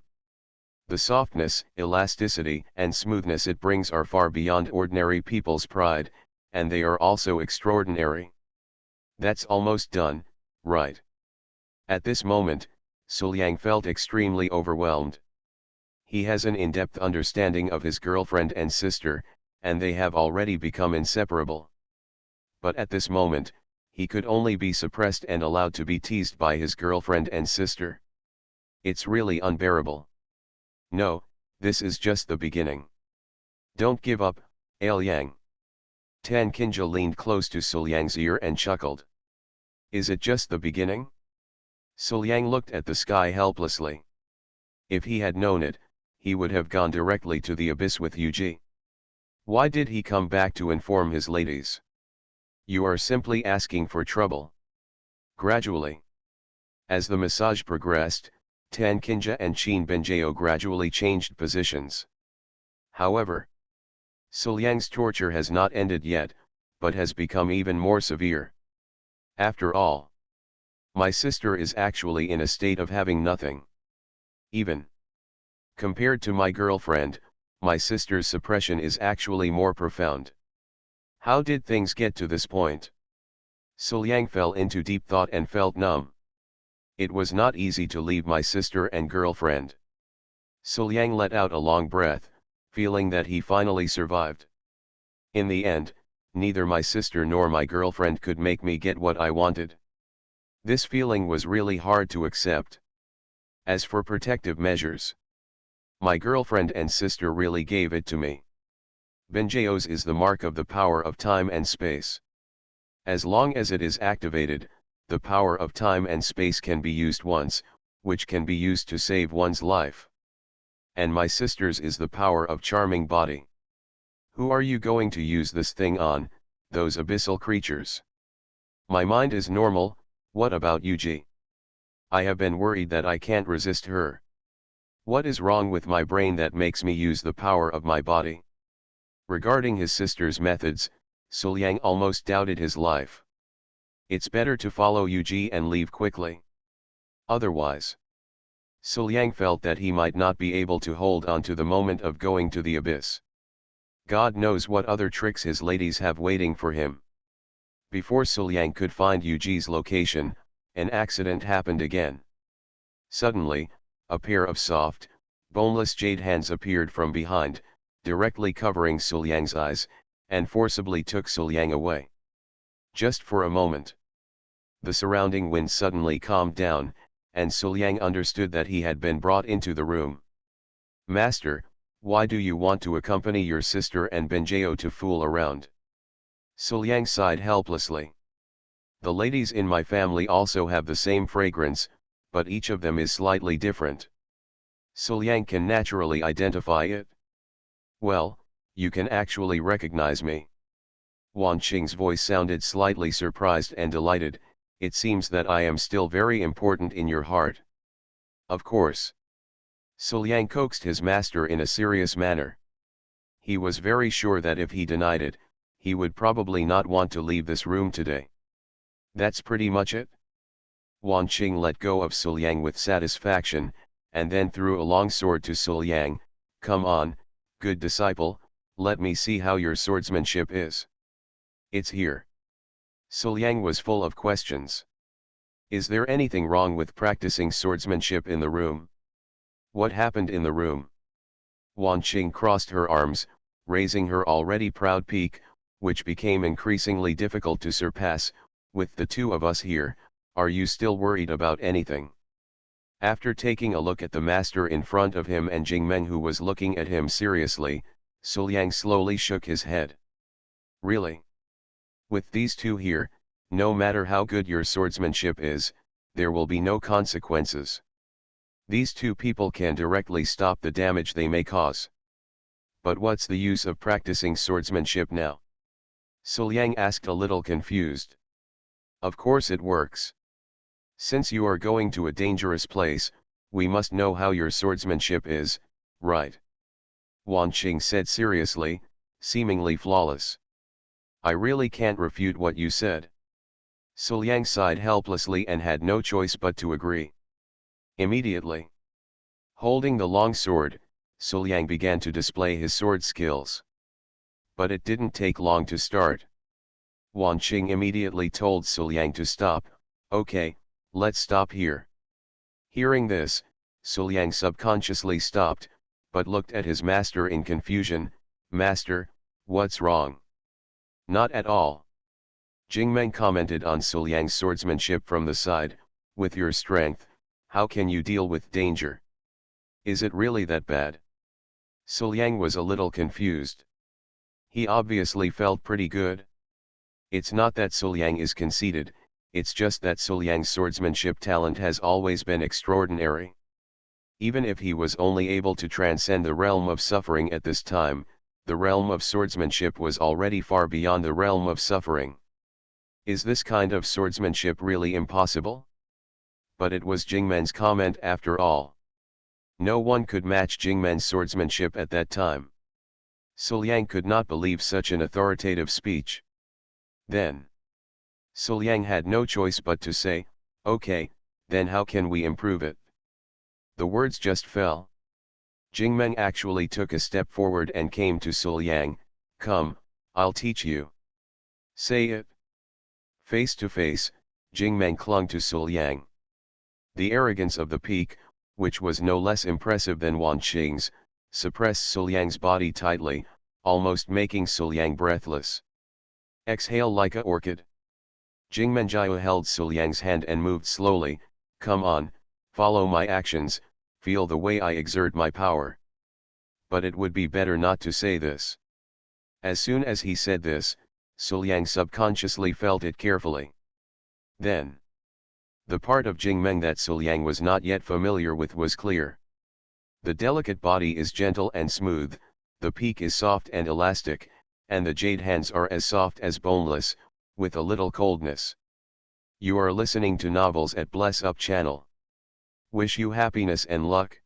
The softness, elasticity, and smoothness it brings are far beyond ordinary people's pride, and they are also extraordinary. That's almost done, right? At this moment, Suliang felt extremely overwhelmed. He has an in-depth understanding of his girlfriend and sister, and they have already become inseparable. But at this moment, he could only be suppressed and allowed to be teased by his girlfriend and sister. It's really unbearable. No, this is just the beginning. Don't give up, Aoyang. Tan Kinja leaned close to Suliang's ear and chuckled. Is it just the beginning? Suliang looked at the sky helplessly. If he had known it, he would have gone directly to the abyss with Yuji. Why did he come back to inform his ladies? You are simply asking for trouble. Gradually, as the massage progressed, Tan Kinja and Qin Benjao gradually changed positions. However, Suliang's torture has not ended yet, but has become even more severe. After all, my sister is actually in a state of having nothing. Even compared to my girlfriend, my sister's suppression is actually more profound. How did things get to this point? Suliang fell into deep thought and felt numb. It was not easy to leave my sister and girlfriend. Suliang let out a long breath, feeling that he finally survived. In the end, neither my sister nor my girlfriend could make me get what I wanted. This feeling was really hard to accept. As for protective measures, my girlfriend and sister really gave it to me. Benjao's is the mark of the power of time and space. As long as it is activated, the power of time and space can be used once, which can be used to save one's life. And my sister's is the power of charming body. Who are you going to use this thing on, those abyssal creatures? My mind is normal, what about Yuji? I have been worried that I can't resist her. What is wrong with my brain that makes me use the power of my body? Regarding his sister's methods, Suliang almost doubted his life. It's better to follow Yuji and leave quickly. Otherwise, Suliang felt that he might not be able to hold on to the moment of going to the abyss. God knows what other tricks his ladies have waiting for him. Before Suliang could find Yuji's location, an accident happened again. Suddenly, a pair of soft, boneless jade hands appeared from behind, directly covering Suliang's eyes, and forcibly took Suliang away. Just for a moment, the surrounding wind suddenly calmed down, and Suliang understood that he had been brought into the room. Master, why do you want to accompany your sister and Benjao to fool around? Suliang sighed helplessly. The ladies in my family also have the same fragrance, but each of them is slightly different. Suliang can naturally identify it. Well, you can actually recognize me. Wan Qing's voice sounded slightly surprised and delighted. It seems that I am still very important in your heart. Of course. Suliang coaxed his master in a serious manner. He was very sure that if he denied it, he would probably not want to leave this room today. That's pretty much it? Wan Qing let go of Suliang with satisfaction, and then threw a long sword to Suliang. Come on, good disciple, let me see how your swordsmanship is. It's here. Suliang was full of questions. Is there anything wrong with practicing swordsmanship in the room? What happened in the room? Wan Qing crossed her arms, raising her already proud peak, which became increasingly difficult to surpass. With the two of us here, are you still worried about anything? After taking a look at the master in front of him and Jingmeng, who was looking at him seriously, Suliang slowly shook his head. Really? With these two here, no matter how good your swordsmanship is, there will be no consequences. These two people can directly stop the damage they may cause. But what's the use of practicing swordsmanship now? Suliang asked a little confused. Of course it works. Since you are going to a dangerous place, we must know how your swordsmanship is, right? Wan Qing said seriously, seemingly flawless. I really can't refute what you said. Suliang sighed helplessly and had no choice but to agree. Immediately, holding the long sword, Suliang began to display his sword skills. But it didn't take long to start. Wan Qing immediately told Suliang to stop. Okay, let's stop here. Hearing this, Suliang subconsciously stopped, but looked at his master in confusion. Master, what's wrong? Not at all. Jingmeng commented on Suliang's swordsmanship from the side. With your strength, how can you deal with danger? Is it really that bad? Suliang was a little confused. He obviously felt pretty good. It's not that Suliang is conceited, it's just that Suliang's swordsmanship talent has always been extraordinary. Even if he was only able to transcend the realm of suffering at this time, the realm of swordsmanship was already far beyond the realm of suffering. Is this kind of swordsmanship really impossible? But it was Jingmen's comment after all. No one could match Jingmen's swordsmanship at that time. Suliang could not believe such an authoritative speech. Then, Suliang had no choice but to say, okay, then how can we improve it? The words just fell. Jingmeng actually took a step forward and came to Suliang. Come, I'll teach you. Say it. Face to face, Jingmeng clung to Suliang. The arrogance of the peak, which was no less impressive than Wan Qing's, suppressed Suliang's body tightly, almost making Suliang breathless. Exhale like a orchid. Jingmenjiao held Suliang's hand and moved slowly. Come on, follow my actions, feel the way I exert my power. But it would be better not to say this. As soon as he said this, Suliang subconsciously felt it carefully. Then, the part of Jingmeng that Suliang was not yet familiar with was clear. The delicate body is gentle and smooth, the peak is soft and elastic, and the jade hands are as soft as boneless, with a little coldness. You are listening to novels at Bless Up channel. Wish you happiness and luck.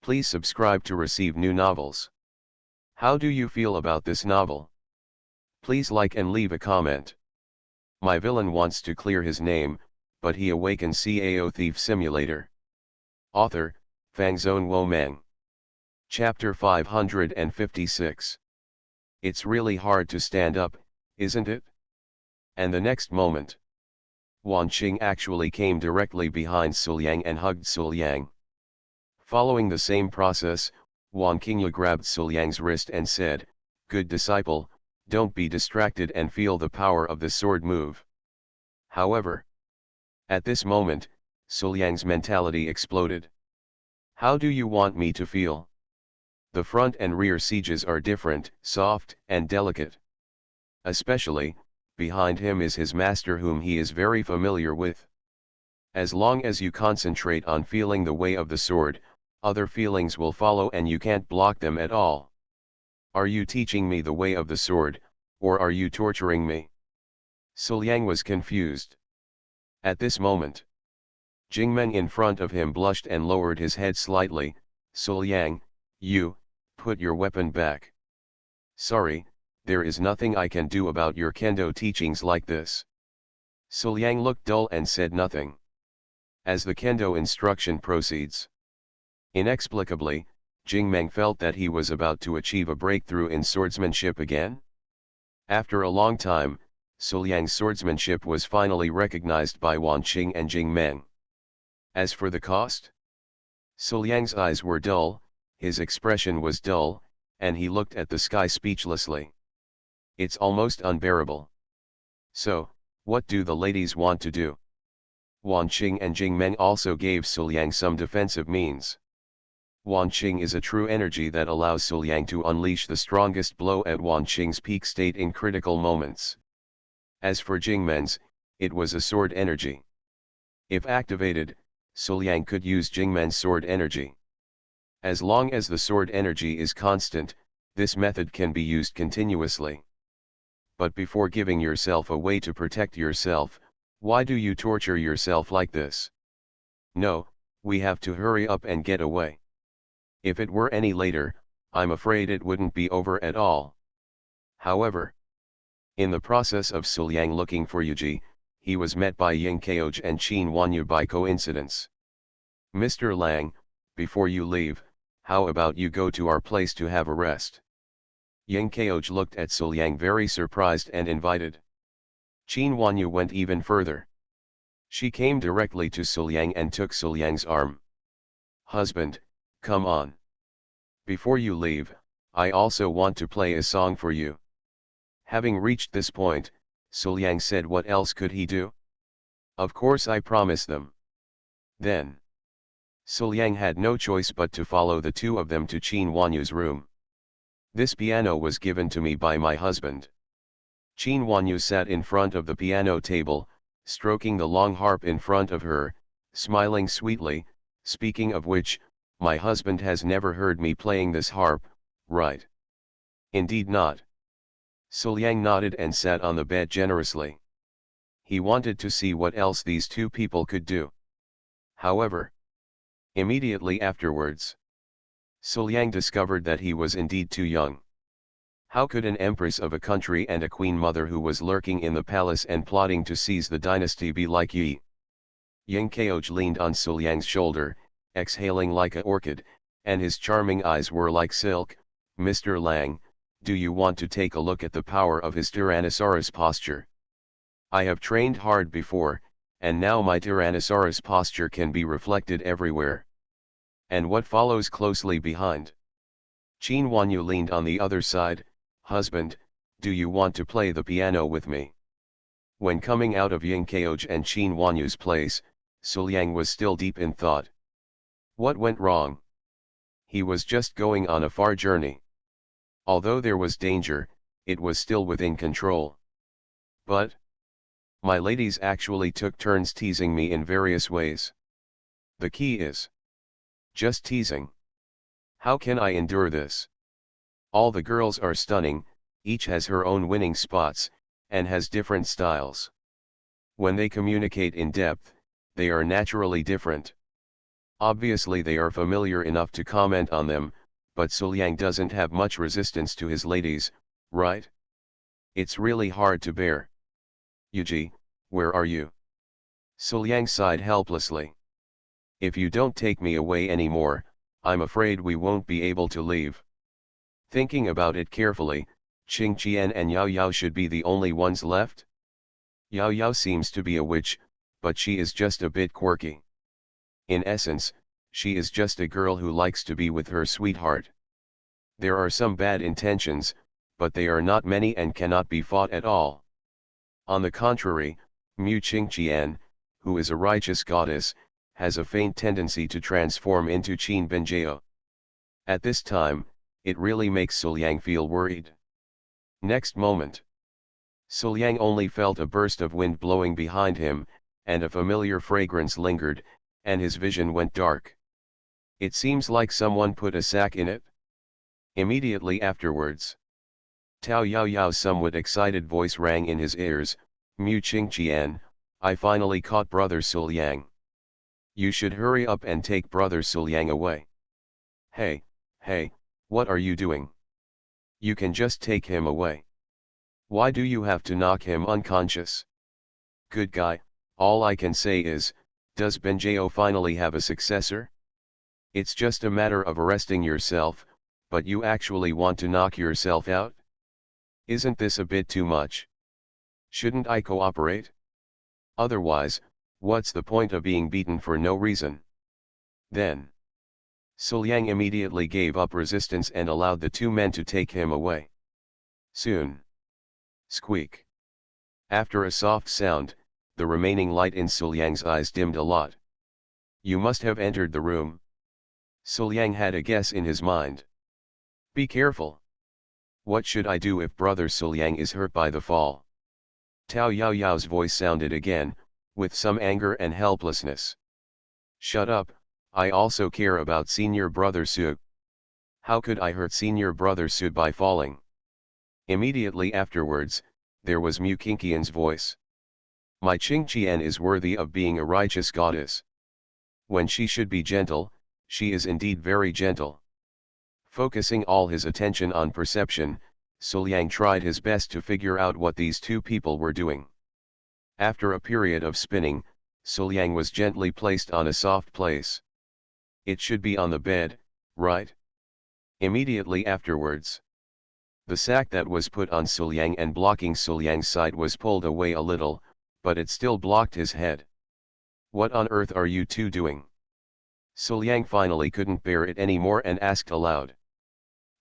Please subscribe to receive new novels. How do you feel about this novel? Please like and leave a comment. My villain wants to clear his name, but he awakens Cao Thief Simulator. Author, Fangzone Womeng. Chapter 556. It's really hard to stand up, isn't it? And the next moment, Wan Qing actually came directly behind Suliang and hugged Suliang. Following the same process, Wan Qingya grabbed Suliang's wrist and said, Good disciple, don't be distracted and feel the power of the sword move. However, at this moment, Suliang's mentality exploded. How do you want me to feel? The front and rear sieges are different, soft and delicate. Especially, behind him is his master whom he is very familiar with. As long as you concentrate on feeling the way of the sword, other feelings will follow and you can't block them at all. Are you teaching me the way of the sword, or are you torturing me? Suliang was confused. At this moment, Jingmeng in front of him blushed and lowered his head slightly. Suliang, you, put your weapon back. Sorry, there is nothing I can do about your kendo teachings like this. Suliang looked dull and said nothing. As the kendo instruction proceeds. Inexplicably, Jingmeng felt that he was about to achieve a breakthrough in swordsmanship again. After a long time, Suliang's swordsmanship was finally recognized by Wanqing and Jingmeng. As for the cost? Suliang's eyes were dull, his expression was dull, and he looked at the sky speechlessly. It's almost unbearable. So, what do the ladies want to do? Wanqing and Jingmeng also gave Suliang some defensive means. Wanqing is a true energy that allows Suliang to unleash the strongest blow at Wanqing's peak state in critical moments. As for Jingmen's, it was a sword energy. If activated, Suliang could use Jingmen's sword energy. As long as the sword energy is constant, this method can be used continuously. But before giving yourself a way to protect yourself, why do you torture yourself like this? No, we have to hurry up and get away. If it were any later, I'm afraid it wouldn't be over at all. However, in the process of Suliang looking for Yuji, he was met by Ying Kaoj and Qin Wanyu by coincidence. Mr. Lang, before you leave, how about you go to our place to have a rest? Ying Kaoj looked at Suliang very surprised and invited. Qin Wanyu went even further. She came directly to Suliang and took Suliang's arm. Husband, come on. Before you leave, I also want to play a song for you. Having reached this point, Suliang said what else could he do? Of course I promise them. Then, Suliang had no choice but to follow the two of them to Qin Wanyu's room. This piano was given to me by my husband. Qin Wanyu sat in front of the piano table, stroking the long harp in front of her, smiling sweetly. Speaking of which, my husband has never heard me playing this harp, right? Indeed not. Suliang nodded and sat on the bed generously. He wanted to see what else these two people could do. However, immediately afterwards, Suliang discovered that he was indeed too young. How could an empress of a country and a queen mother who was lurking in the palace and plotting to seize the dynasty be like Yi? Ying Kaoj leaned on Suliang's shoulder, exhaling like an orchid, and his charming eyes were like silk. Mr. Lang, do you want to take a look at the power of his Tyrannosaurus posture? I have trained hard before, and now my Tyrannosaurus posture can be reflected everywhere. And what follows closely behind? Qin Wanyu leaned on the other side. Husband, do you want to play the piano with me? When coming out of Ying Kaoj and Qin Wanyu's place, Suliang was still deep in thought. What went wrong? He was just going on a far journey. Although there was danger, it was still within control. But my ladies actually took turns teasing me in various ways. The key is just teasing. How can I endure this? All the girls are stunning, each has her own winning spots, and has different styles. When they communicate in depth, they are naturally different. Obviously they are familiar enough to comment on them, but Suliang doesn't have much resistance to his ladies, right? It's really hard to bear. Yuji, where are you? Suliang sighed helplessly. If you don't take me away anymore, I'm afraid we won't be able to leave. Thinking about it carefully, Qing Qian and Yao Yao should be the only ones left? Yao Yao seems to be a witch, but she is just a bit quirky. In essence, she is just a girl who likes to be with her sweetheart. There are some bad intentions, but they are not many and cannot be fought at all. On the contrary, Mu Qingqian, who is a righteous goddess, has a faint tendency to transform into Qin Benjao. At this time, it really makes Suliang feel worried. Next moment, Suliang only felt a burst of wind blowing behind him, and a familiar fragrance lingered, and his vision went dark. It seems like someone put a sack in it. Immediately afterwards, Tao Yao Yao's somewhat excited voice rang in his ears, Mu Qingqian, I finally caught Brother Sul Yang. You should hurry up and take Brother Sul Yang away. Hey, what are you doing? You can just take him away. Why do you have to knock him unconscious? Good guy, all I can say is, does Benjao finally have a successor? It's just a matter of arresting yourself, but you actually want to knock yourself out? Isn't this a bit too much? Shouldn't I cooperate? Otherwise, what's the point of being beaten for no reason? Then, Sul Yang immediately gave up resistance and allowed the two men to take him away. Soon. Squeak. After a soft sound, the remaining light in Sul Yang's eyes dimmed a lot. You must have entered the room. Sul Yang had a guess in his mind. Be careful. What should I do if Brother Sul Yang is hurt by the fall? Tao Yao Yao's voice sounded again, with some anger and helplessness. Shut up, I also care about Senior Brother Su. How could I hurt Senior Brother Su by falling? Immediately afterwards, there was Mu Qingqian's voice. My Qingqian is worthy of being a righteous goddess. When she should be gentle, she is indeed very gentle. Focusing all his attention on perception, Sul Yang tried his best to figure out what these two people were doing. After a period of spinning, Sul Yang was gently placed on a soft place. It should be on the bed, right? Immediately afterwards, the sack that was put on Sul Yang and blocking Sul Yang's side was pulled away a little, but it still blocked his head. What on earth are you two doing? Sul Yang finally couldn't bear it anymore and asked aloud.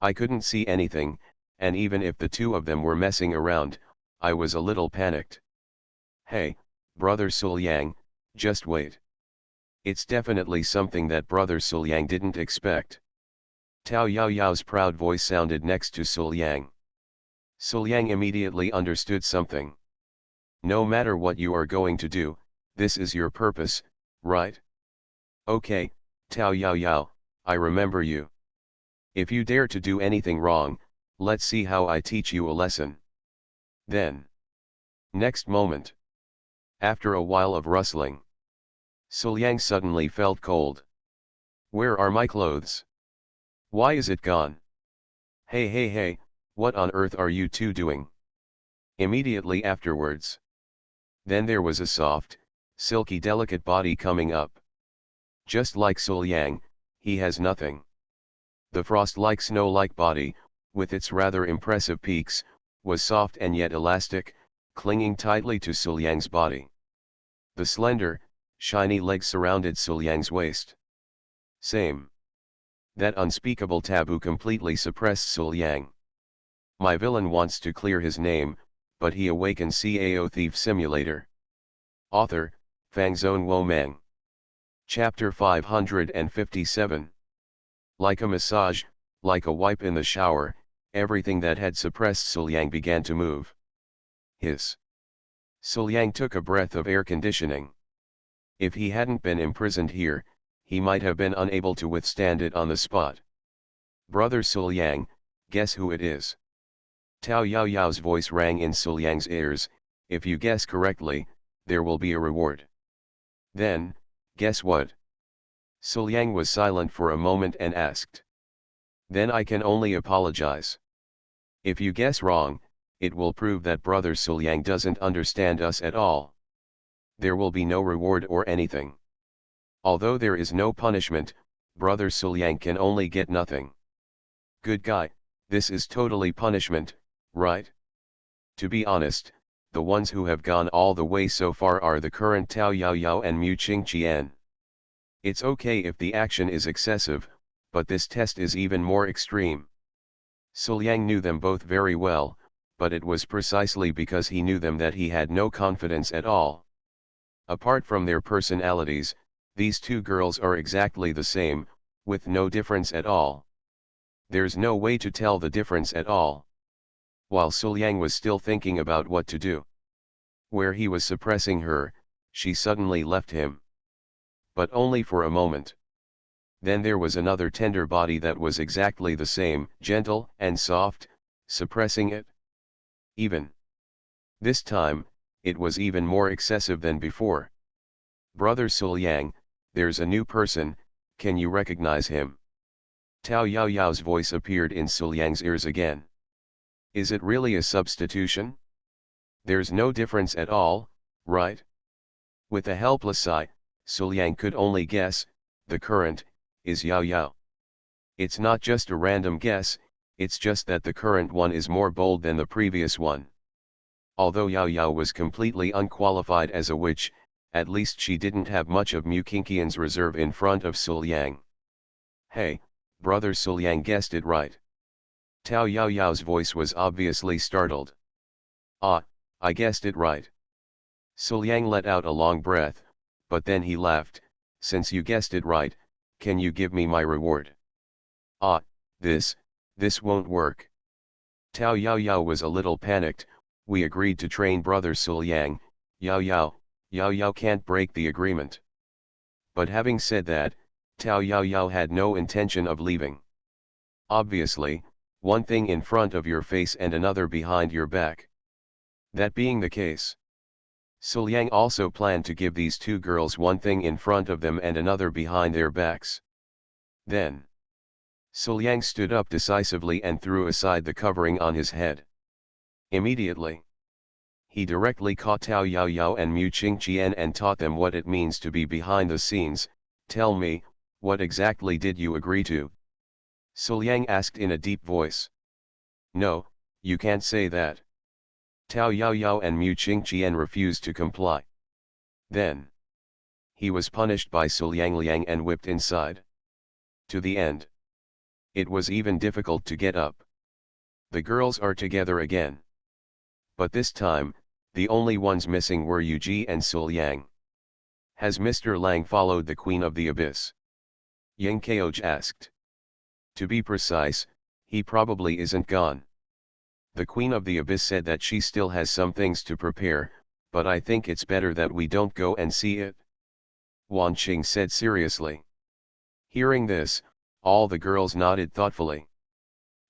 I couldn't see anything, and even if the two of them were messing around, I was a little panicked. Hey, Brother Sul Yang, just wait. It's definitely something that Brother Sul Yang didn't expect. Tao Yao Yao's proud voice sounded next to Sul Yang. Sul Yang immediately understood something. No matter what you are going to do, this is your purpose, right? Okay, Tao Yao Yao, I remember you. If you dare to do anything wrong, let's see how I teach you a lesson. Then. Next moment. After a while of rustling, Sul Yang suddenly felt cold. Where are my clothes? Why is it gone? Hey, what on earth are you two doing? Immediately afterwards. Then there was a soft, silky delicate body coming up. Just like Sul Yang, he has nothing. The frost-like snow-like body, with its rather impressive peaks, was soft and yet elastic, clinging tightly to Sul Yang's body. The slender, shiny legs surrounded Sul Yang's waist. Same. That unspeakable taboo completely suppressed Sul Yang. My villain wants to clear his name, but he awakens Cao Thief Simulator. Author, Fangzone Womeng. Chapter 557. Like a massage, like a wipe in the shower, everything that had suppressed Sul Yang began to move. Hiss. Sul Yang took a breath of air conditioning. If he hadn't been imprisoned here, he might have been unable to withstand it on the spot. Brother Sul Yang, guess who it is? Tao Yao Yao's voice rang in Sul Yang's ears, if you guess correctly, there will be a reward. Then, guess what? Sul Yang was silent for a moment and asked. Then I can only apologize. If you guess wrong, it will prove that Brother Sul Yang doesn't understand us at all. There will be no reward or anything. Although there is no punishment, Brother Sul Yang can only get nothing. Good guy, this is totally punishment, right? To be honest, the ones who have gone all the way so far are the current Tao Yao Yao and Mu Qingqian. It's okay if the action is excessive, but this test is even more extreme. Sul Yang knew them both very well, but it was precisely because he knew them that he had no confidence at all. Apart from their personalities, these two girls are exactly the same, with no difference at all. There's no way to tell the difference at all. While Sul Yang was still thinking about what to do, where he was suppressing her, she suddenly left him. But only for a moment. Then there was another tender body that was exactly the same, gentle and soft, suppressing it. Even. This time, it was even more excessive than before. Brother Suliang, there's a new person, can you recognize him? Tao Yao Yao's voice appeared in Suliang's ears again. Is it really a substitution? There's no difference at all, right? With a helpless sigh, Suliang could only guess, the current, is Yao Yao. It's not just a random guess, it's just that the current one is more bold than the previous one. Although Yao Yao was completely unqualified as a witch, at least she didn't have much of Mukinkian's reserve in front of Suliang. Hey, brother Suliang guessed it right. Tao Yao Yao's voice was obviously startled. Ah, I guessed it right. Suliang let out a long breath, but then he laughed, since you guessed it right, can you give me my reward? Ah, this won't work. Tao Yao Yao was a little panicked, we agreed to train brother Suliang, Yao Yao can't break the agreement. But having said that, Tao Yao Yao had no intention of leaving. Obviously, one thing in front of your face and another behind your back. That being the case, Suliang also planned to give these two girls one thing in front of them and another behind their backs. Then, Suliang stood up decisively and threw aside the covering on his head. Immediately, he directly caught Tao Yao Yao and Mu Qingqian and taught them what it means to be behind the scenes. Tell me, what exactly did you agree to? Suliang asked in a deep voice. No, you can't say that. Tao Yao Yao and Mu Qingqian refused to comply. Then, he was punished by Suliang Liang and whipped inside. To the end. It was even difficult to get up. The girls are together again. But this time, the only ones missing were Yu Ji and Suliang. Has Mr. Lang followed the Queen of the Abyss? Yang Kaoj asked. To be precise, he probably isn't gone. The Queen of the Abyss said that she still has some things to prepare, but I think it's better that we don't go and see it. Wan Qing said seriously. Hearing this, all the girls nodded thoughtfully.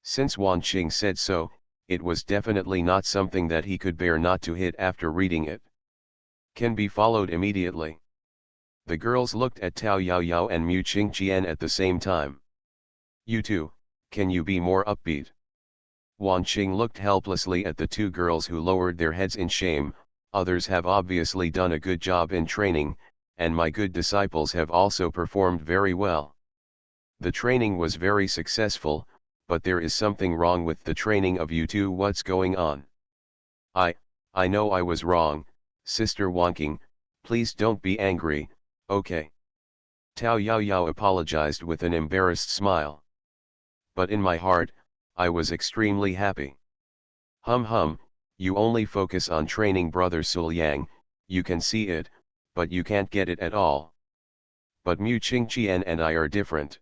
Since Wan Qing said so, it was definitely not something that he could bear not to hit after reading it. Can be followed immediately. The girls looked at Tao Yao Yao and Mu Qingqian at the same time. You too, can you be more upbeat? Wan Qing looked helplessly at the two girls who lowered their heads in shame. Others have obviously done a good job in training, and my good disciples have also performed very well. The training was very successful, but there is something wrong with the training of you two. What's going on? I know I was wrong, Sister Wanking, please don't be angry, okay? Tao Yao Yao apologized with an embarrassed smile. But in my heart, I was extremely happy. Hum, you only focus on training brother Suliang, you can see it, but you can't get it at all. But Mu Qingqian and I are different.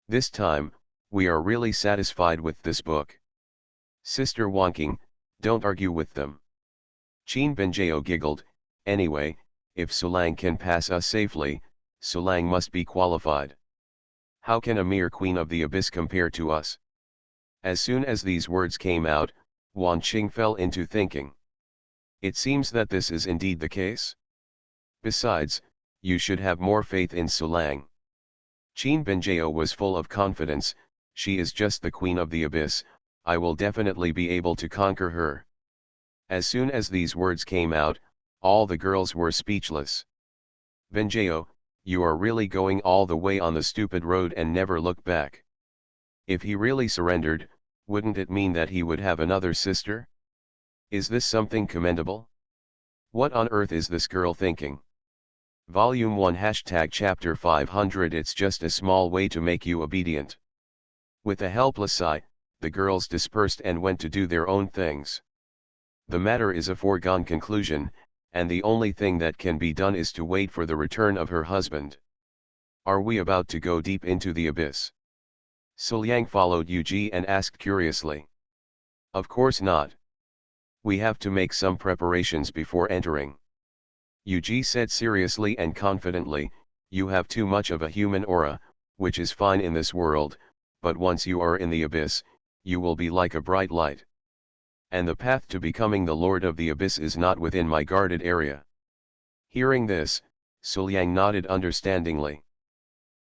This time, we are really satisfied with this book. Sister Wanking, don't argue with them. Qin Benjao giggled, anyway, if Sulang can pass us safely, Sulang must be qualified. How can a mere Queen of the Abyss compare to us? As soon as these words came out, Wan Qing fell into thinking. It seems that this is indeed the case. Besides, you should have more faith in Sulang. Qin Benjao was full of confidence, she is just the Queen of the Abyss, I will definitely be able to conquer her. As soon as these words came out, all the girls were speechless. Benjao, you are really going all the way on the stupid road and never look back. If he really surrendered, wouldn't it mean that he would have another sister? Is this something commendable? What on earth is this girl thinking? Volume 1 Chapter 500 It's just a small way to make you obedient. With a helpless sigh, the girls dispersed and went to do their own things. The matter is a foregone conclusion, and the only thing that can be done is to wait for the return of her husband. Are we about to go deep into the abyss? Suliang followed Yu Ji and asked curiously. Of course not. We have to make some preparations before entering. Yuji said seriously and confidently, you have too much of a human aura, which is fine in this world, but once you are in the abyss, you will be like a bright light. And the path to becoming the Lord of the Abyss is not within my guarded area. Hearing this, Suliang nodded understandingly.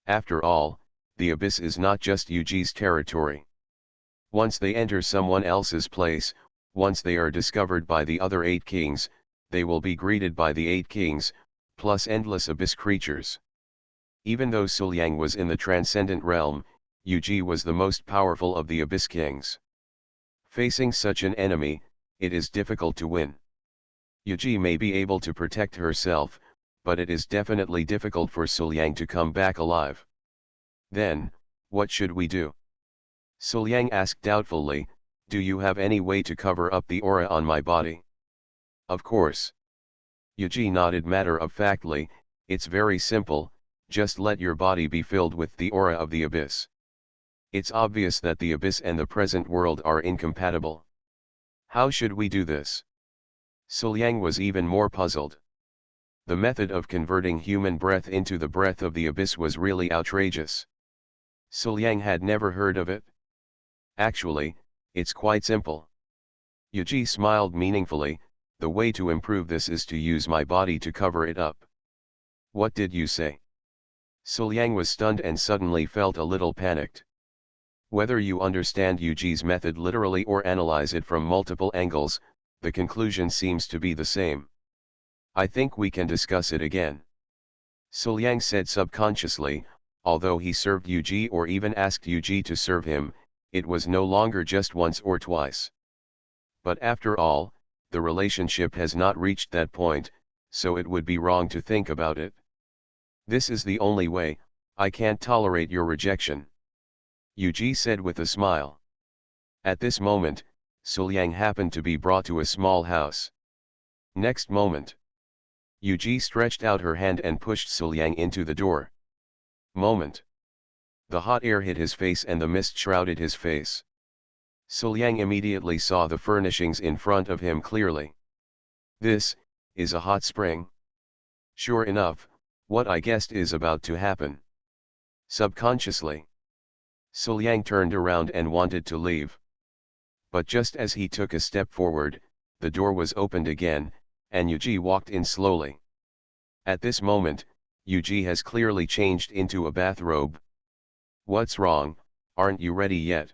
After all, the Abyss is not just Yuji's territory. Once they enter someone else's place, once they are discovered by the other 8 kings, they will be greeted by the 8 kings, plus endless Abyss creatures. Even though Suliang was in the transcendent realm, Yuji was the most powerful of the Abyss kings. Facing such an enemy, it is difficult to win. Yuji may be able to protect herself, but it is definitely difficult for Suliang to come back alive. Then, what should we do? Suliang asked doubtfully, do you have any way to cover up the aura on my body? Of course. Yuji nodded matter-of-factly, it's very simple, just let your body be filled with the aura of the Abyss. It's obvious that the Abyss and the present world are incompatible. How should we do this? Suliang was even more puzzled. The method of converting human breath into the breath of the Abyss was really outrageous. Suliang had never heard of it. Actually, it's quite simple. Yuji smiled meaningfully, the way to improve this is to use my body to cover it up. What did you say? Suliang was stunned and suddenly felt a little panicked. Whether you understand Yuji's method literally or analyze it from multiple angles, the conclusion seems to be the same. I think we can discuss it again. Suliang said subconsciously, although he served Yuji or even asked Yuji to serve him, it was no longer just once or twice. But after all, the relationship has not reached that point, so it would be wrong to think about it. This is the only way, I can't tolerate your rejection. Yuji said with a smile. At this moment, Suliang happened to be brought to a small house. Next moment, Yuji stretched out her hand and pushed Suliang into the door. Moment. The hot air hit his face and the mist shrouded his face. Suliang immediately saw the furnishings in front of him clearly. This is a hot spring. Sure enough, what I guessed is about to happen. Subconsciously, Suliang turned around and wanted to leave. But just as he took a step forward, the door was opened again, and Yuji walked in slowly. At this moment, Yuji has clearly changed into a bathrobe. What's wrong, aren't you ready yet?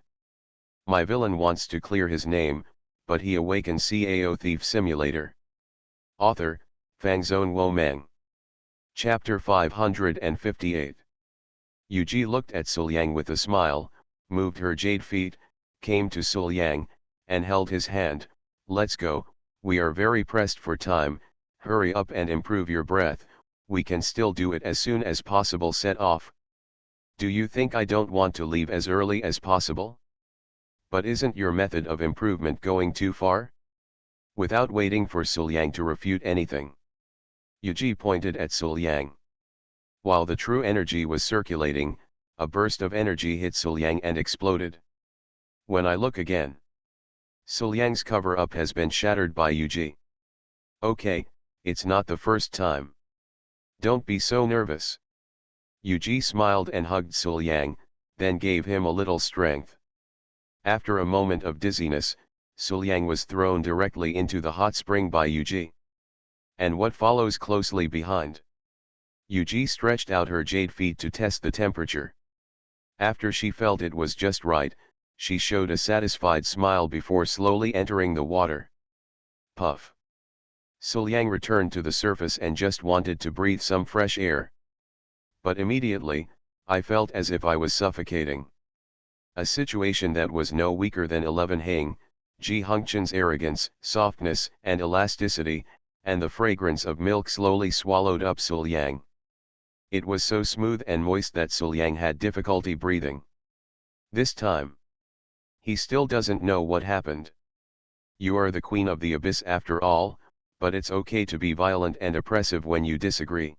My villain wants to clear his name, but he awakens Cao Thief Simulator. Author, Fangzone Womeng. Chapter 558. Yuji looked at Suliang with a smile, moved her jade feet, came to Suliang, and held his hand. Let's go, we are very pressed for time, hurry up and improve your breath, we can still do it as soon as possible. Set off. Do you think I don't want to leave as early as possible? But isn't your method of improvement going too far? Without waiting for Suliang to refute anything, Yuji pointed at Suliang. While the true energy was circulating, a burst of energy hit Suliang and exploded. When I look again, Suliang's cover-up has been shattered by Yuji. Okay, it's not the first time. Don't be so nervous. Yuji smiled and hugged Suliang, then gave him a little strength. After a moment of dizziness, Suliang was thrown directly into the hot spring by Yuji. And what follows closely behind? Yuji stretched out her jade feet to test the temperature. After she felt it was just right, she showed a satisfied smile before slowly entering the water. Puff. Suliang returned to the surface and just wanted to breathe some fresh air. But immediately, I felt as if I was suffocating. A situation that was no weaker than 11 Hang, Ji Hongchen's arrogance, softness, and elasticity, and the fragrance of milk slowly swallowed up Suliang. It was so smooth and moist that Suliang had difficulty breathing. This time, he still doesn't know what happened. You are the queen of the abyss after all, but it's okay to be violent and oppressive when you disagree.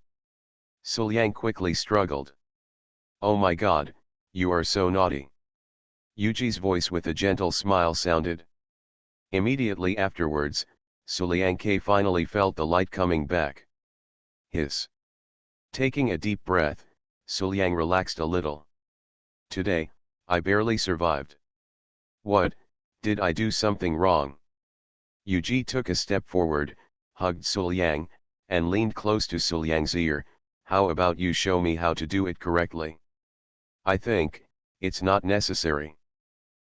Suliang quickly struggled. Oh my god, you are so naughty. Yuji's voice with a gentle smile sounded. Immediately afterwards, Suliang finally felt the light coming back. Hiss. Taking a deep breath, Suliang relaxed a little. Today, I barely survived. What, did I do something wrong? Yuji took a step forward, hugged Suliang, and leaned close to Suliang's ear. How about you show me how to do it correctly? I think, it's not necessary.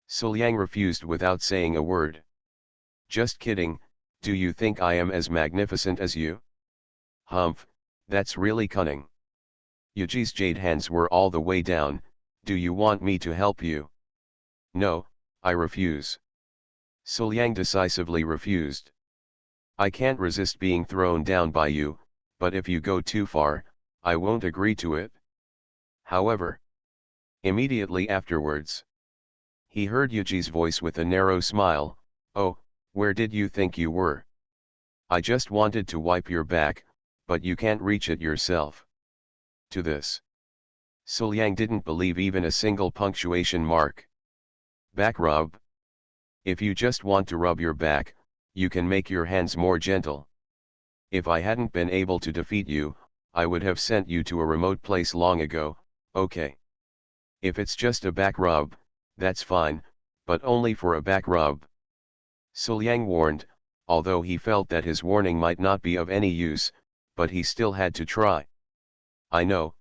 Suliang refused without saying a word. Just kidding, do you think I am as magnificent as you? Humph, that's really cunning. Yuji's jade hands were all the way down. Do you want me to help you? No, I refuse. Suliang decisively refused. I can't resist being thrown down by you, but if you go too far, I won't agree to it. However, immediately afterwards, he heard Yuji's voice with a narrow smile. Oh, where did you think you were? I just wanted to wipe your back, but you can't reach it yourself. To this, Suliang didn't believe even a single punctuation mark. Back rub. If you just want to rub your back, you can make your hands more gentle. If I hadn't been able to defeat you, I would have sent you to a remote place long ago. Okay. If it's just a back rub, that's fine, but only for a back rub. Suliang warned, although he felt that his warning might not be of any use, but he still had to try. I know,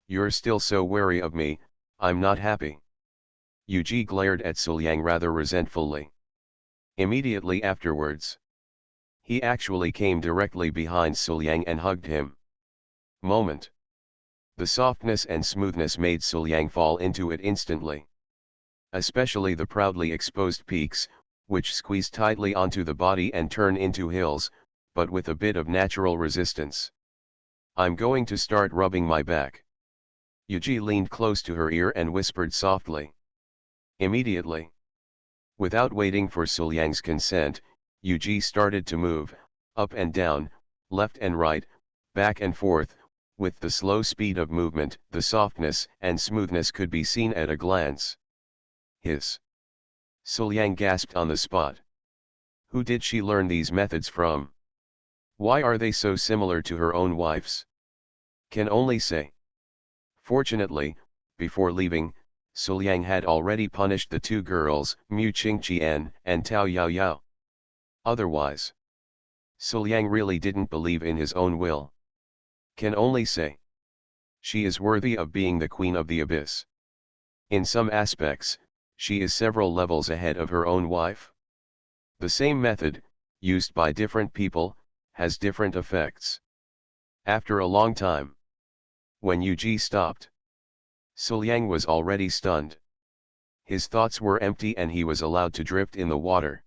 you're still so wary of me, I'm not happy. Yuji glared at Suliang rather resentfully. Immediately afterwards, he actually came directly behind Suliang and hugged him. Moment. The softness and smoothness made Suliang fall into it instantly. Especially the proudly exposed peaks, which squeeze tightly onto the body and turn into hills, but with a bit of natural resistance. I'm going to start rubbing my back. Yuji leaned close to her ear and whispered softly. Immediately. Without waiting for Suliang's consent, Yuji started to move, up and down, left and right, back and forth. With the slow speed of movement, the softness and smoothness could be seen at a glance. Hiss. Suliang gasped on the spot. Who did she learn these methods from? Why are they so similar to her own wife's? Can only say. Fortunately, before leaving, Suliang had already punished the two girls, Mu Qingqian and Tao Yaoyao. Otherwise, Suliang really didn't believe in his own will. Can only say. She is worthy of being the queen of the abyss. In some aspects, she is several levels ahead of her own wife. The same method, used by different people, has different effects. After a long time, when Yuji stopped, Suliang was already stunned. His thoughts were empty and he was allowed to drift in the water.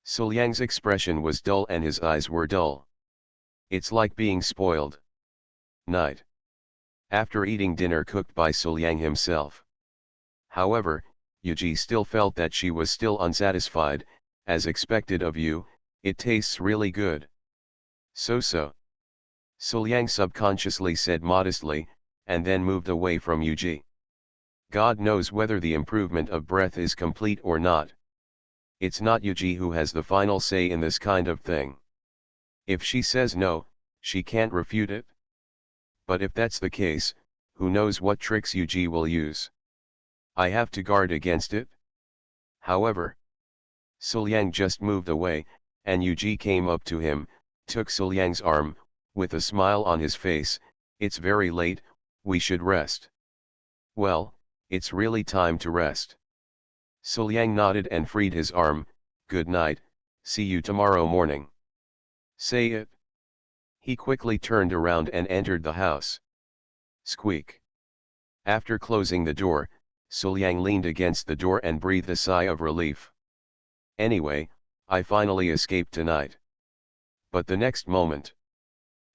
Suliang's expression was dull and his eyes were dull. It's like being spoiled. Night. After eating dinner cooked by Suliang himself. However, Yuji still felt that she was still unsatisfied. As expected of you, it tastes really good. So. Suliang subconsciously said modestly, and then moved away from Yuji. God knows whether the improvement of breath is complete or not. It's not Yuji who has the final say in this kind of thing. If she says no, she can't refute it. But if that's the case, who knows what tricks Yuji will use? I have to guard against it. However, Suliang just moved away, and Yuji came up to him, took Suliang's arm, with a smile on his face. It's very late, we should rest. Well, it's really time to rest. Suliang nodded and freed his arm. Good night, see you tomorrow morning. Say it. He quickly turned around and entered the house. Squeak. After closing the door, Suliang leaned against the door and breathed a sigh of relief. Anyway, I finally escaped tonight. But the next moment,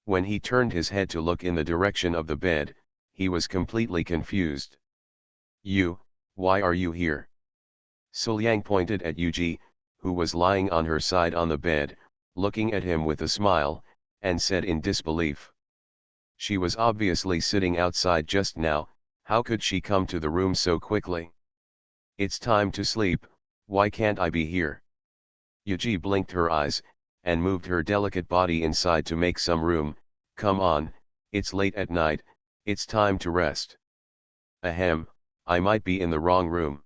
when he turned his head to look in the direction of the bed, he was completely confused. Why are you here? Suliang pointed at Yuji, who was lying on her side on the bed, looking at him with a smile, and said in disbelief. She was obviously sitting outside just now, how could she come to the room so quickly? It's time to sleep, why can't I be here? Yuji blinked her eyes, and moved her delicate body inside to make some room. Come on, it's late at night, it's time to rest. Ahem, I might be in the wrong room.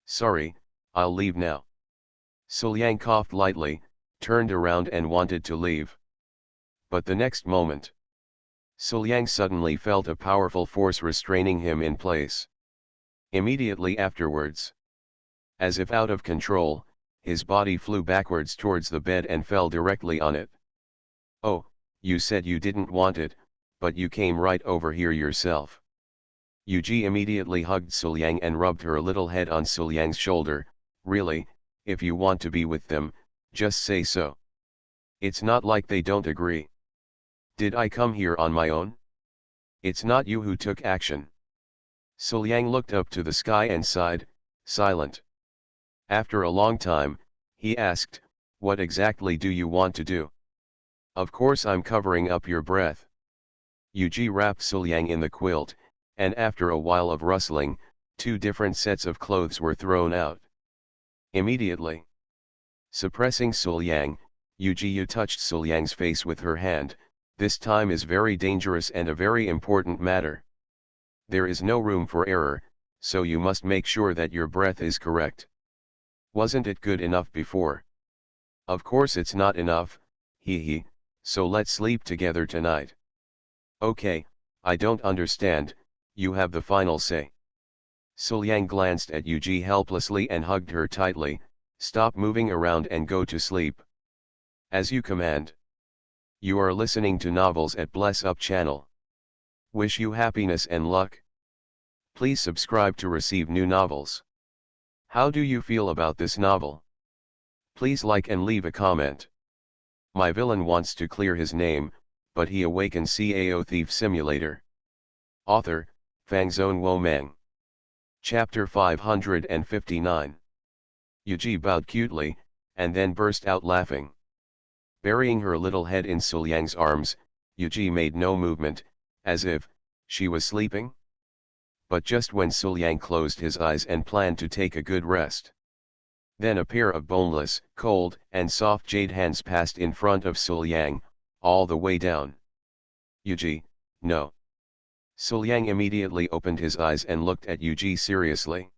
Sorry, I'll leave now. Suliang coughed lightly, turned around and wanted to leave. But the next moment, Suliang suddenly felt a powerful force restraining him in place. Immediately afterwards, as if out of control, his body flew backwards towards the bed and fell directly on it. Oh, you said you didn't want it, but you came right over here yourself. Yuji immediately hugged Suliang and rubbed her little head on Suliang's shoulder. Really, if you want to be with them, just say so. It's not like they don't agree. Did I come here on my own? It's not you who took action. Suliang looked up to the sky and sighed, silent. After a long time, he asked, what exactly do you want to do? Of course I'm covering up your breath. Yuji wrapped Suliang in the quilt, and after a while of rustling, 2 different sets of clothes were thrown out. Immediately, suppressing Suliang, Yuji touched Suliang's face with her hand. This time is very dangerous and a very important matter. There is no room for error, so you must make sure that your breath is correct. Wasn't it good enough before? Of course it's not enough, hee, so let's sleep together tonight. Okay, I don't understand, you have the final say. Suliang glanced at Yuji helplessly and hugged her tightly. Stop moving around and go to sleep. As you command. You are listening to Novels at Bless Up channel. Wish you happiness and luck. Please subscribe to receive new novels. How do you feel about this novel? Please like and leave a comment. My villain wants to clear his name, but he awakens Cao Thief Simulator. Author, Fangzone Womeng. Chapter 559. Yuji bowed cutely, and then burst out laughing. Burying her little head in Suliang's arms, Yuji made no movement, as if she was sleeping. But just when Suliang closed his eyes and planned to take a good rest, then a pair of boneless, cold, and soft jade hands passed in front of Suliang, all the way down. Yuji, no. Suliang immediately opened his eyes and looked at Yuji seriously.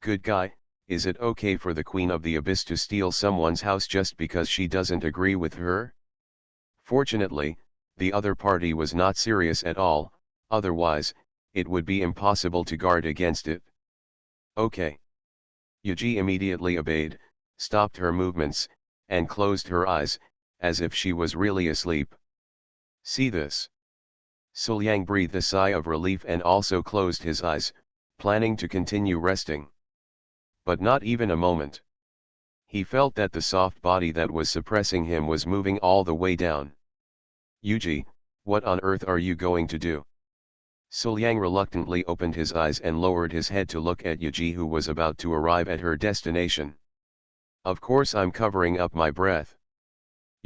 Good guy, is it okay for the Queen of the Abyss to steal someone's house just because she doesn't agree with her? Fortunately, the other party was not serious at all, otherwise, it would be impossible to guard against it. Okay. Yuji immediately obeyed, stopped her movements, and closed her eyes, as if she was really asleep. See this? Suliang breathed a sigh of relief and also closed his eyes, planning to continue resting. But not even a moment. He felt that the soft body that was suppressing him was moving all the way down. Yuji, what on earth are you going to do? Suliang reluctantly opened his eyes and lowered his head to look at Yuji, who was about to arrive at her destination. Of course I'm covering up my breath.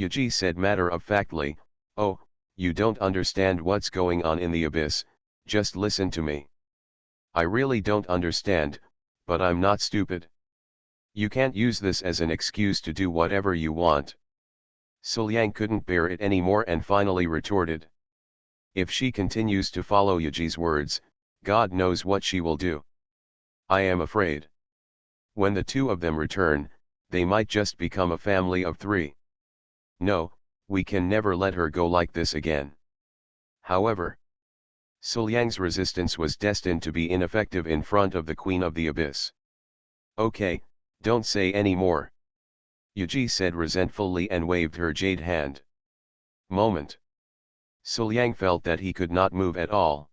Yuji said matter-of-factly, oh, you don't understand what's going on in the abyss, just listen to me. I really don't understand, but I'm not stupid. You can't use this as an excuse to do whatever you want. Suliang couldn't bear it anymore and finally retorted. If she continues to follow Yuji's words, God knows what she will do. I am afraid. When the 2 of them return, they might just become a family of 3. No, we can never let her go like this again. However, Suliang's resistance was destined to be ineffective in front of the Queen of the Abyss. Okay, don't say any more. Yuji said resentfully and waved her jade hand. Moment. Suliang felt that he could not move at all.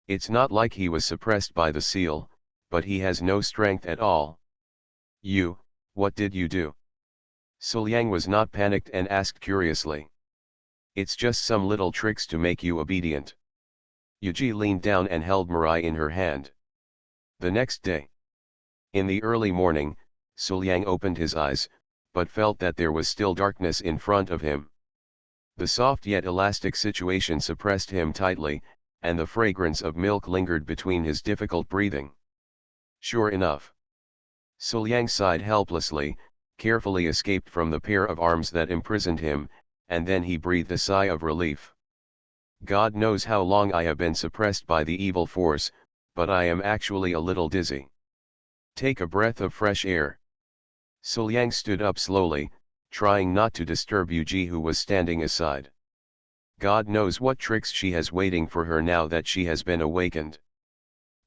It's not like he was suppressed by the seal, but he has no strength at all. You, what did you do? Suliang was not panicked and asked curiously. It's just some little tricks to make you obedient. Yuji leaned down and held Mirai in her hand. The next day, in the early morning, Suliang opened his eyes, but felt that there was still darkness in front of him. The soft yet elastic situation suppressed him tightly, and the fragrance of milk lingered between his difficult breathing. Sure enough. Suliang sighed helplessly, carefully escaped from the pair of arms that imprisoned him, and then he breathed a sigh of relief. God knows how long I have been suppressed by the evil force, but I am actually a little dizzy. Take a breath of fresh air. Suliang stood up slowly, trying not to disturb Yuji, who was standing aside. God knows what tricks she has waiting for her now that she has been awakened.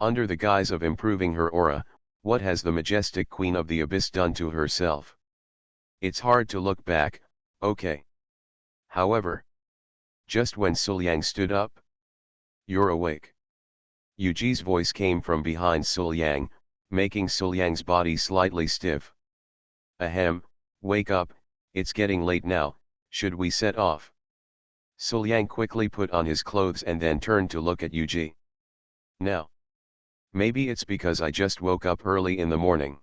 Under the guise of improving her aura, what has the majestic Queen of the Abyss done to herself? It's hard to look back, okay. However, just when Suliang stood up, "You're awake." Yuji's voice came from behind Suliang, making Suliang's body slightly stiff. "Ahem, wake up, it's getting late now, should we set off?" Suliang quickly put on his clothes and then turned to look at Yuji. "Now. Maybe it's because I just woke up early in the morning."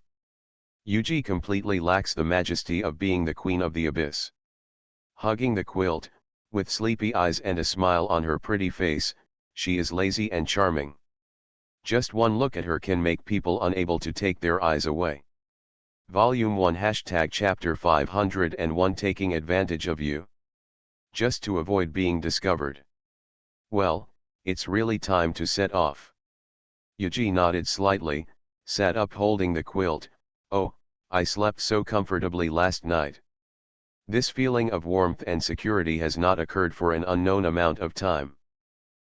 Yuji completely lacks the majesty of being the Queen of the Abyss. Hugging the quilt, with sleepy eyes and a smile on her pretty face, she is lazy and charming. Just one look at her can make people unable to take their eyes away. Volume 1 # Chapter 501 Taking Advantage of You. Just to avoid being discovered. Well, it's really time to set off. Yuji nodded slightly, sat up holding the quilt. "Oh, I slept so comfortably last night." This feeling of warmth and security has not occurred for an unknown amount of time.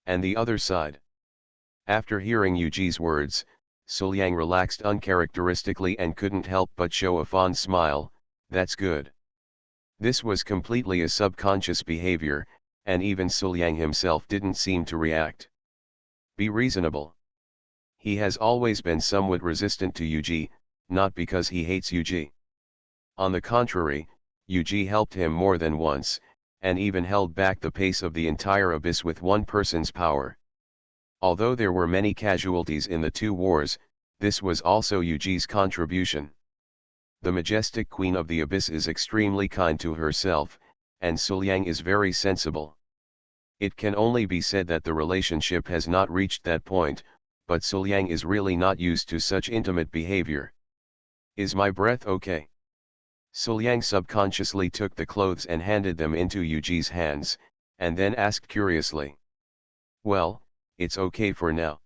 And the other side. After hearing Yuji's words, Suliang relaxed uncharacteristically and couldn't help but show a fond smile. "That's good." This was completely a subconscious behavior, and even Suliang himself didn't seem to react. Be reasonable. He has always been somewhat resistant to Yuji, not because he hates Yuji. On the contrary, Yuji helped him more than once, and even held back the pace of the entire abyss with one person's power. Although there were many casualties in the two wars, this was also Yuji's contribution. The majestic Queen of the Abyss is extremely kind to herself, and Suliang is very sensible. It can only be said that the relationship has not reached that point, but Suliang is really not used to such intimate behavior. "Is my breath okay?" Suliang subconsciously took the clothes and handed them into Yuji's hands, and then asked curiously. "Well, it's okay for now."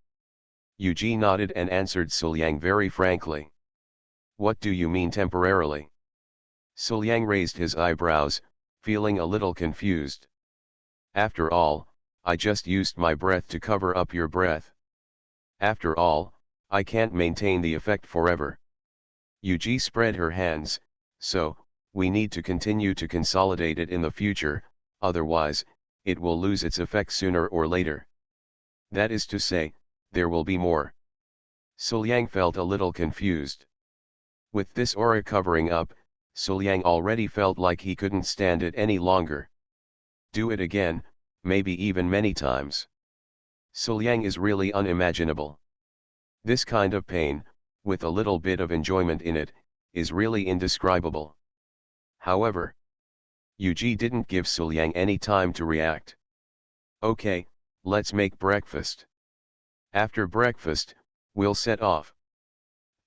Yuji nodded and answered Suliang very frankly. "What do you mean temporarily?" Suliang raised his eyebrows, feeling a little confused. "After all, I just used my breath to cover up your breath. After all, I can't maintain the effect forever." Yuji spread her hands. "So, we need to continue to consolidate it in the future, otherwise, it will lose its effect sooner or later." "That is to say, there will be more." Suliang felt a little confused. With this aura covering up, Suliang already felt like he couldn't stand it any longer. Do it again, maybe even many times. Suliang is really unimaginable. This kind of pain, with a little bit of enjoyment in it, is really indescribable. However, Yuji didn't give Suliang any time to react. "Okay, let's make breakfast. After breakfast, we'll set off."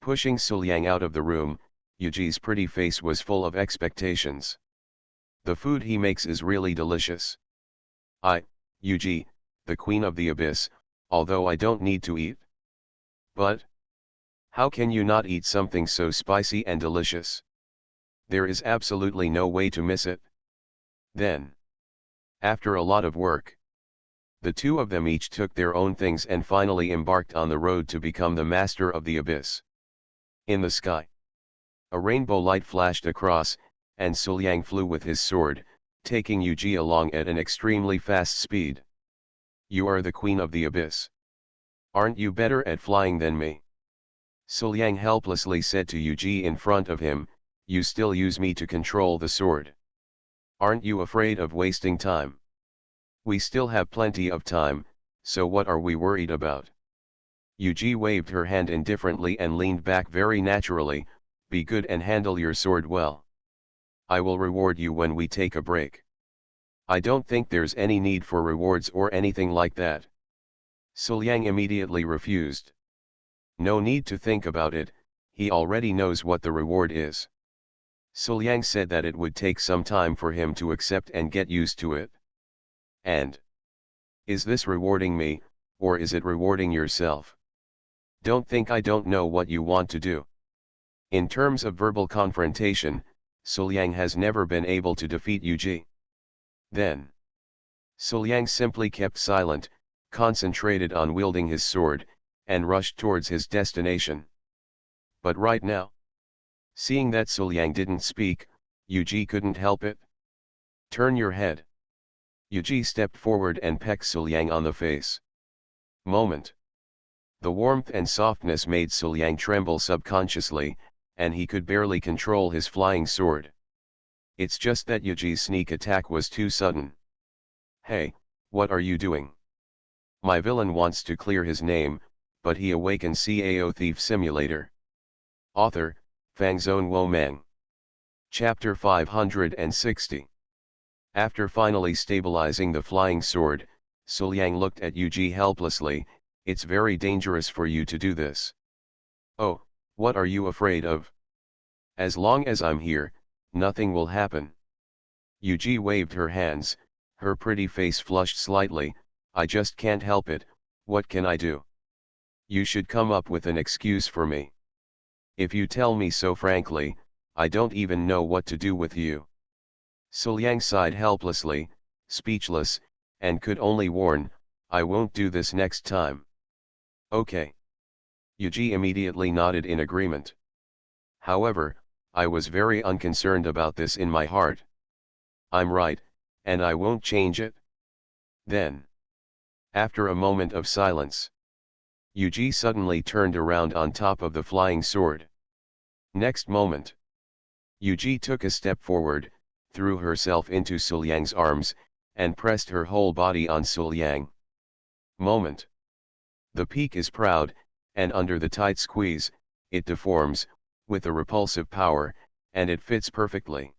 Pushing Suliang out of the room, Yuji's pretty face was full of expectations. "The food he makes is really delicious. Yuji, the Queen of the Abyss, although I don't need to eat." "But how can you not eat something so spicy and delicious? There is absolutely no way to miss it." Then, after a lot of work, the two of them each took their own things and finally embarked on the road to become the master of the abyss. In the sky, a rainbow light flashed across, and Suliang flew with his sword, taking Yuji along at an extremely fast speed. "You are the Queen of the Abyss. Aren't you better at flying than me?" Suliang helplessly said to Yuji in front of him, "You still use me to control the sword. Aren't you afraid of wasting time? We still have plenty of time, so what are we worried about?" Yuji waved her hand indifferently and leaned back very naturally. "Be good and handle your sword well. I will reward you when we take a break." "I don't think there's any need for rewards or anything like that." Suliang immediately refused. "No need to think about it, he already knows what the reward is." Suliang said that it would take some time for him to accept and get used to it. And Is this rewarding me, or is it rewarding yourself? Don't think I don't know what you want to do. In terms of verbal confrontation, Suliang has never been able to defeat Yuji. Then, Suliang simply kept silent, concentrated on wielding his sword, and rushed towards his destination. But right now, seeing that Suliang didn't speak, Yuji couldn't help it. Turn your head. Yuji stepped forward and pecked Suliang on the face. Moment. The warmth and softness made Suliang tremble subconsciously, and he could barely control his flying sword. It's just that Yuji's sneak attack was too sudden. Hey, what are you doing? My villain wants to clear his name, but he awakens Cao Thief Simulator. Author, Fangzone Womeng. Chapter 560. After finally stabilizing the flying sword, Suliang looked at Yuji helplessly. It's very dangerous for you to do this. Oh, what are you afraid of? As long as I'm here, nothing will happen. Yuji waved her hands, her pretty face flushed slightly. I just can't help it, what can I do? You should come up with an excuse for me. If you tell me so frankly, I don't even know what to do with you. Suliang sighed helplessly, speechless, and could only warn, I won't do this next time. Okay. Yuji immediately nodded in agreement. However, I was very unconcerned about this in my heart. I'm right, and I won't change it. Then, after a moment of silence, Yuji suddenly turned around on top of the flying sword. Next moment, Yuji took a step forward, threw herself into Suliang's arms, and pressed her whole body on Suliang. Moment. The peak is proud, and under the tight squeeze, it deforms, with a repulsive power, and it fits perfectly.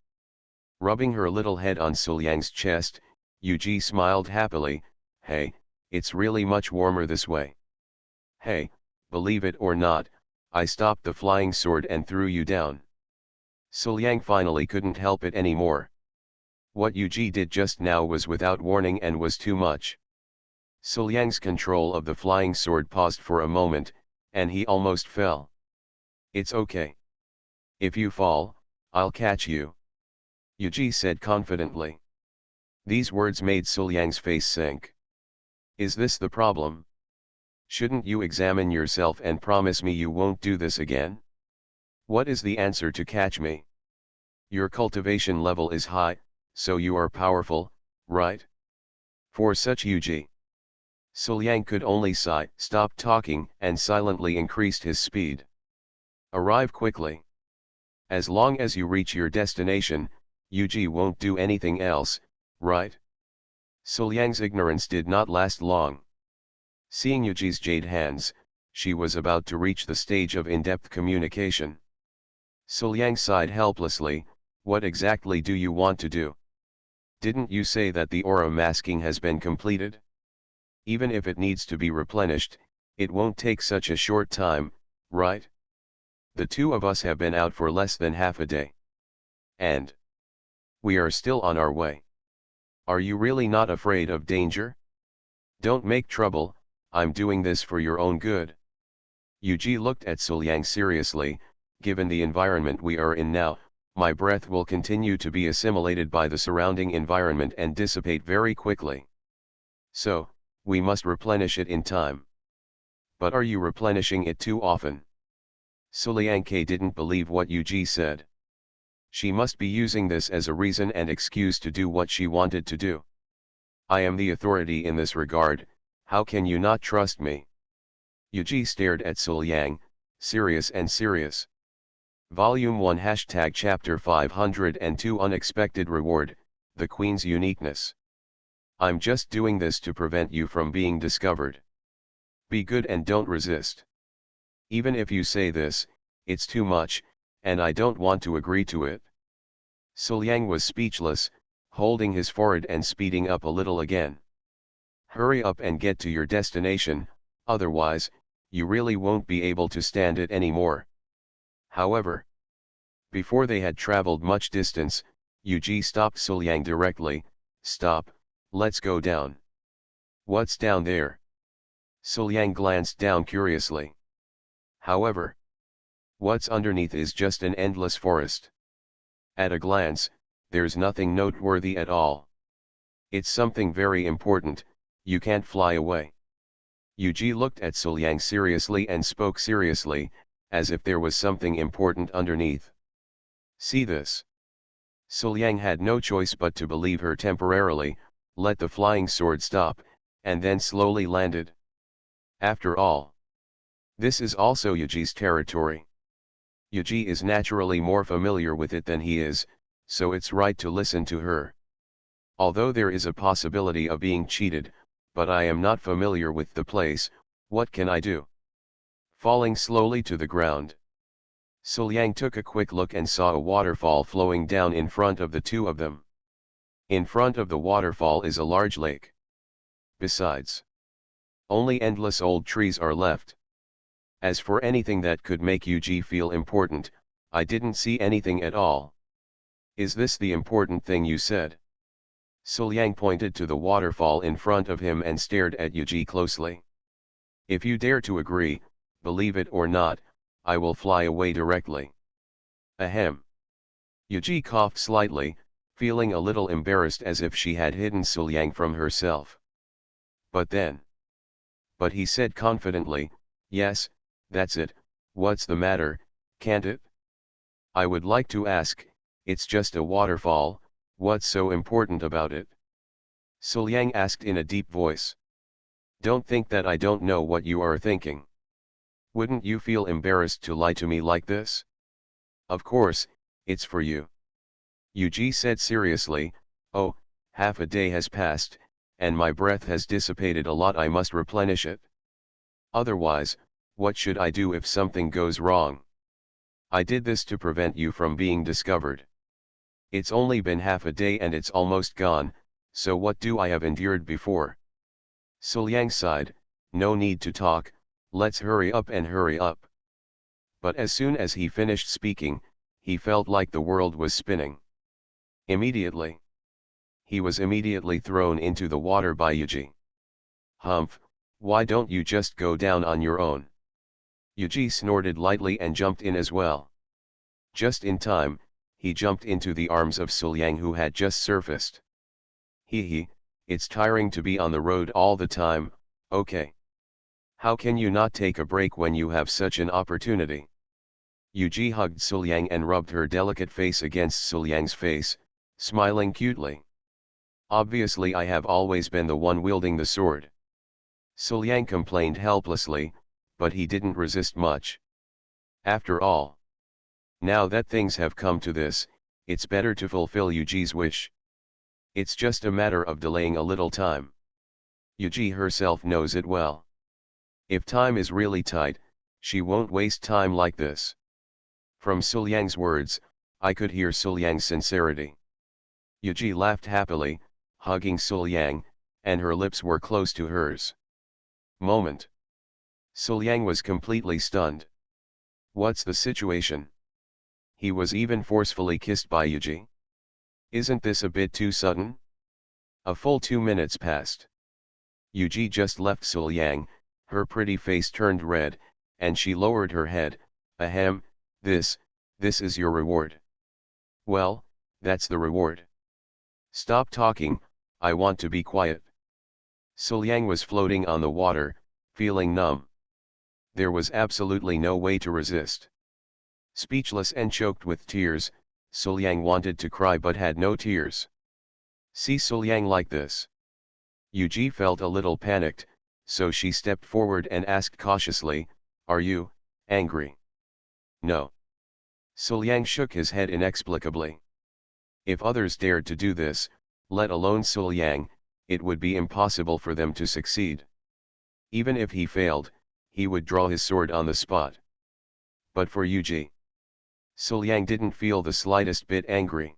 Rubbing her little head on Suliang's chest, Yuji smiled happily. Hey, it's really much warmer this way. Hey, believe it or not, I stopped the flying sword and threw you down. Suliang finally couldn't help it anymore. What Yuji did just now was without warning and was too much. Suliang's control of the flying sword paused for a moment, and he almost fell. It's okay. If you fall, I'll catch you, Yuji said confidently. These words made Suliang's face sink. Is this the problem? Shouldn't you examine yourself and promise me you won't do this again? What is the answer to catch me? Your cultivation level is high, so you are powerful, right? For such Yuji. Suliang could only sigh, stop talking, and silently increased his speed. Arrive quickly. As long as you reach your destination, Yuji won't do anything else, right? Suliang's ignorance did not last long. Seeing Yuji's jade hands, she was about to reach the stage of in-depth communication. Suliang sighed helplessly. What exactly do you want to do? Didn't you say that the aura masking has been completed? Even if it needs to be replenished, it won't take such a short time, right? The two of us have been out for less than half a day. And we are still on our way. Are you really not afraid of danger? Don't make trouble, I'm doing this for your own good. Yuji looked at Suliang seriously. Given the environment we are in now, my breath will continue to be assimilated by the surrounding environment and dissipate very quickly. So, we must replenish it in time. But are you replenishing it too often? Suliang didn't believe what Yuji said. She must be using this as a reason and excuse to do what she wanted to do. I am the authority in this regard, how can you not trust me? Yuji stared at Suliang, serious and serious. Volume 1 # Chapter 502 Unexpected Reward, The Queen's Uniqueness. I'm just doing this to prevent you from being discovered. Be good and don't resist. Even if you say this, it's too much, and I don't want to agree to it. Suliang was speechless, holding his forehead and speeding up a little again. Hurry up and get to your destination, otherwise, you really won't be able to stand it anymore. However, before they had traveled much distance, Yuji stopped Suliang directly. Stop, let's go down. What's down there? Suliang glanced down curiously. However, what's underneath is just an endless forest. At a glance, there's nothing noteworthy at all. It's something very important, you can't fly away. Yuji looked at Suliang seriously and spoke seriously, as if there was something important underneath. See this? Suliang had no choice but to believe her temporarily, let the flying sword stop, and then slowly landed. After all, this is also Yuji's territory. Yuji is naturally more familiar with it than he is, so it's right to listen to her. Although there is a possibility of being cheated, but I am not familiar with the place, what can I do? Falling slowly to the ground. Suliang took a quick look and saw a waterfall flowing down in front of the two of them. In front of the waterfall is a large lake. Besides, only endless old trees are left. As for anything that could make Yuji feel important, I didn't see anything at all. Is this the important thing you said? Suliang pointed to the waterfall in front of him and stared at Yuji closely. If you dare to agree, believe it or not, I will fly away directly. Ahem. Yuji coughed slightly, feeling a little embarrassed as if she had hidden Suliang from herself. But he said confidently, yes, that's it, what's the matter, can't it? I would like to ask, it's just a waterfall, what's so important about it? Suliang asked in a deep voice. Don't think that I don't know what you are thinking. Wouldn't you feel embarrassed to lie to me like this? Of course, it's for you. Yuji said seriously, oh, half a day has passed, and my breath has dissipated a lot, I must replenish it. Otherwise, what should I do if something goes wrong? I did this to prevent you from being discovered. It's only been half a day and it's almost gone, so what do I have endured before? Suliang sighed, no need to talk, let's hurry up and hurry up. But as soon as he finished speaking, he felt like the world was spinning. Immediately. He was immediately thrown into the water by Yuji. Humph, why don't you just go down on your own? Yuji snorted lightly and jumped in as well. Just in time, he jumped into the arms of Suliang who had just surfaced. Hee, it's tiring to be on the road all the time, okay. How can you not take a break when you have such an opportunity? Yuji hugged Suliang and rubbed her delicate face against Suliang's face, smiling cutely. Obviously I have always been the one wielding the sword. Suliang complained helplessly, but he didn't resist much. After all, now that things have come to this, it's better to fulfill Yuji's wish. It's just a matter of delaying a little time. Yuji herself knows it well. If time is really tight, she won't waste time like this. From Suliang's words, I could hear Suliang's sincerity. Yuji laughed happily, hugging Suliang, and her lips were close to hers. Moment. Suliang was completely stunned. What's the situation? He was even forcefully kissed by Yuji. Isn't this a bit too sudden? A full 2 minutes passed. Yuji just left Suliang, her pretty face turned red, and she lowered her head. Ahem, this is your reward. Well, that's the reward. Stop talking, I want to be quiet. Suliang was floating on the water, feeling numb. There was absolutely no way to resist. Speechless and choked with tears, Suliang wanted to cry but had no tears. See Suliang like this. Yuji felt a little panicked, so she stepped forward and asked cautiously, are you angry? No. Suliang shook his head inexplicably. If others dared to do this, let alone Suliang, it would be impossible for them to succeed. Even if he failed, he would draw his sword on the spot. But for Yuji, Suliang didn't feel the slightest bit angry.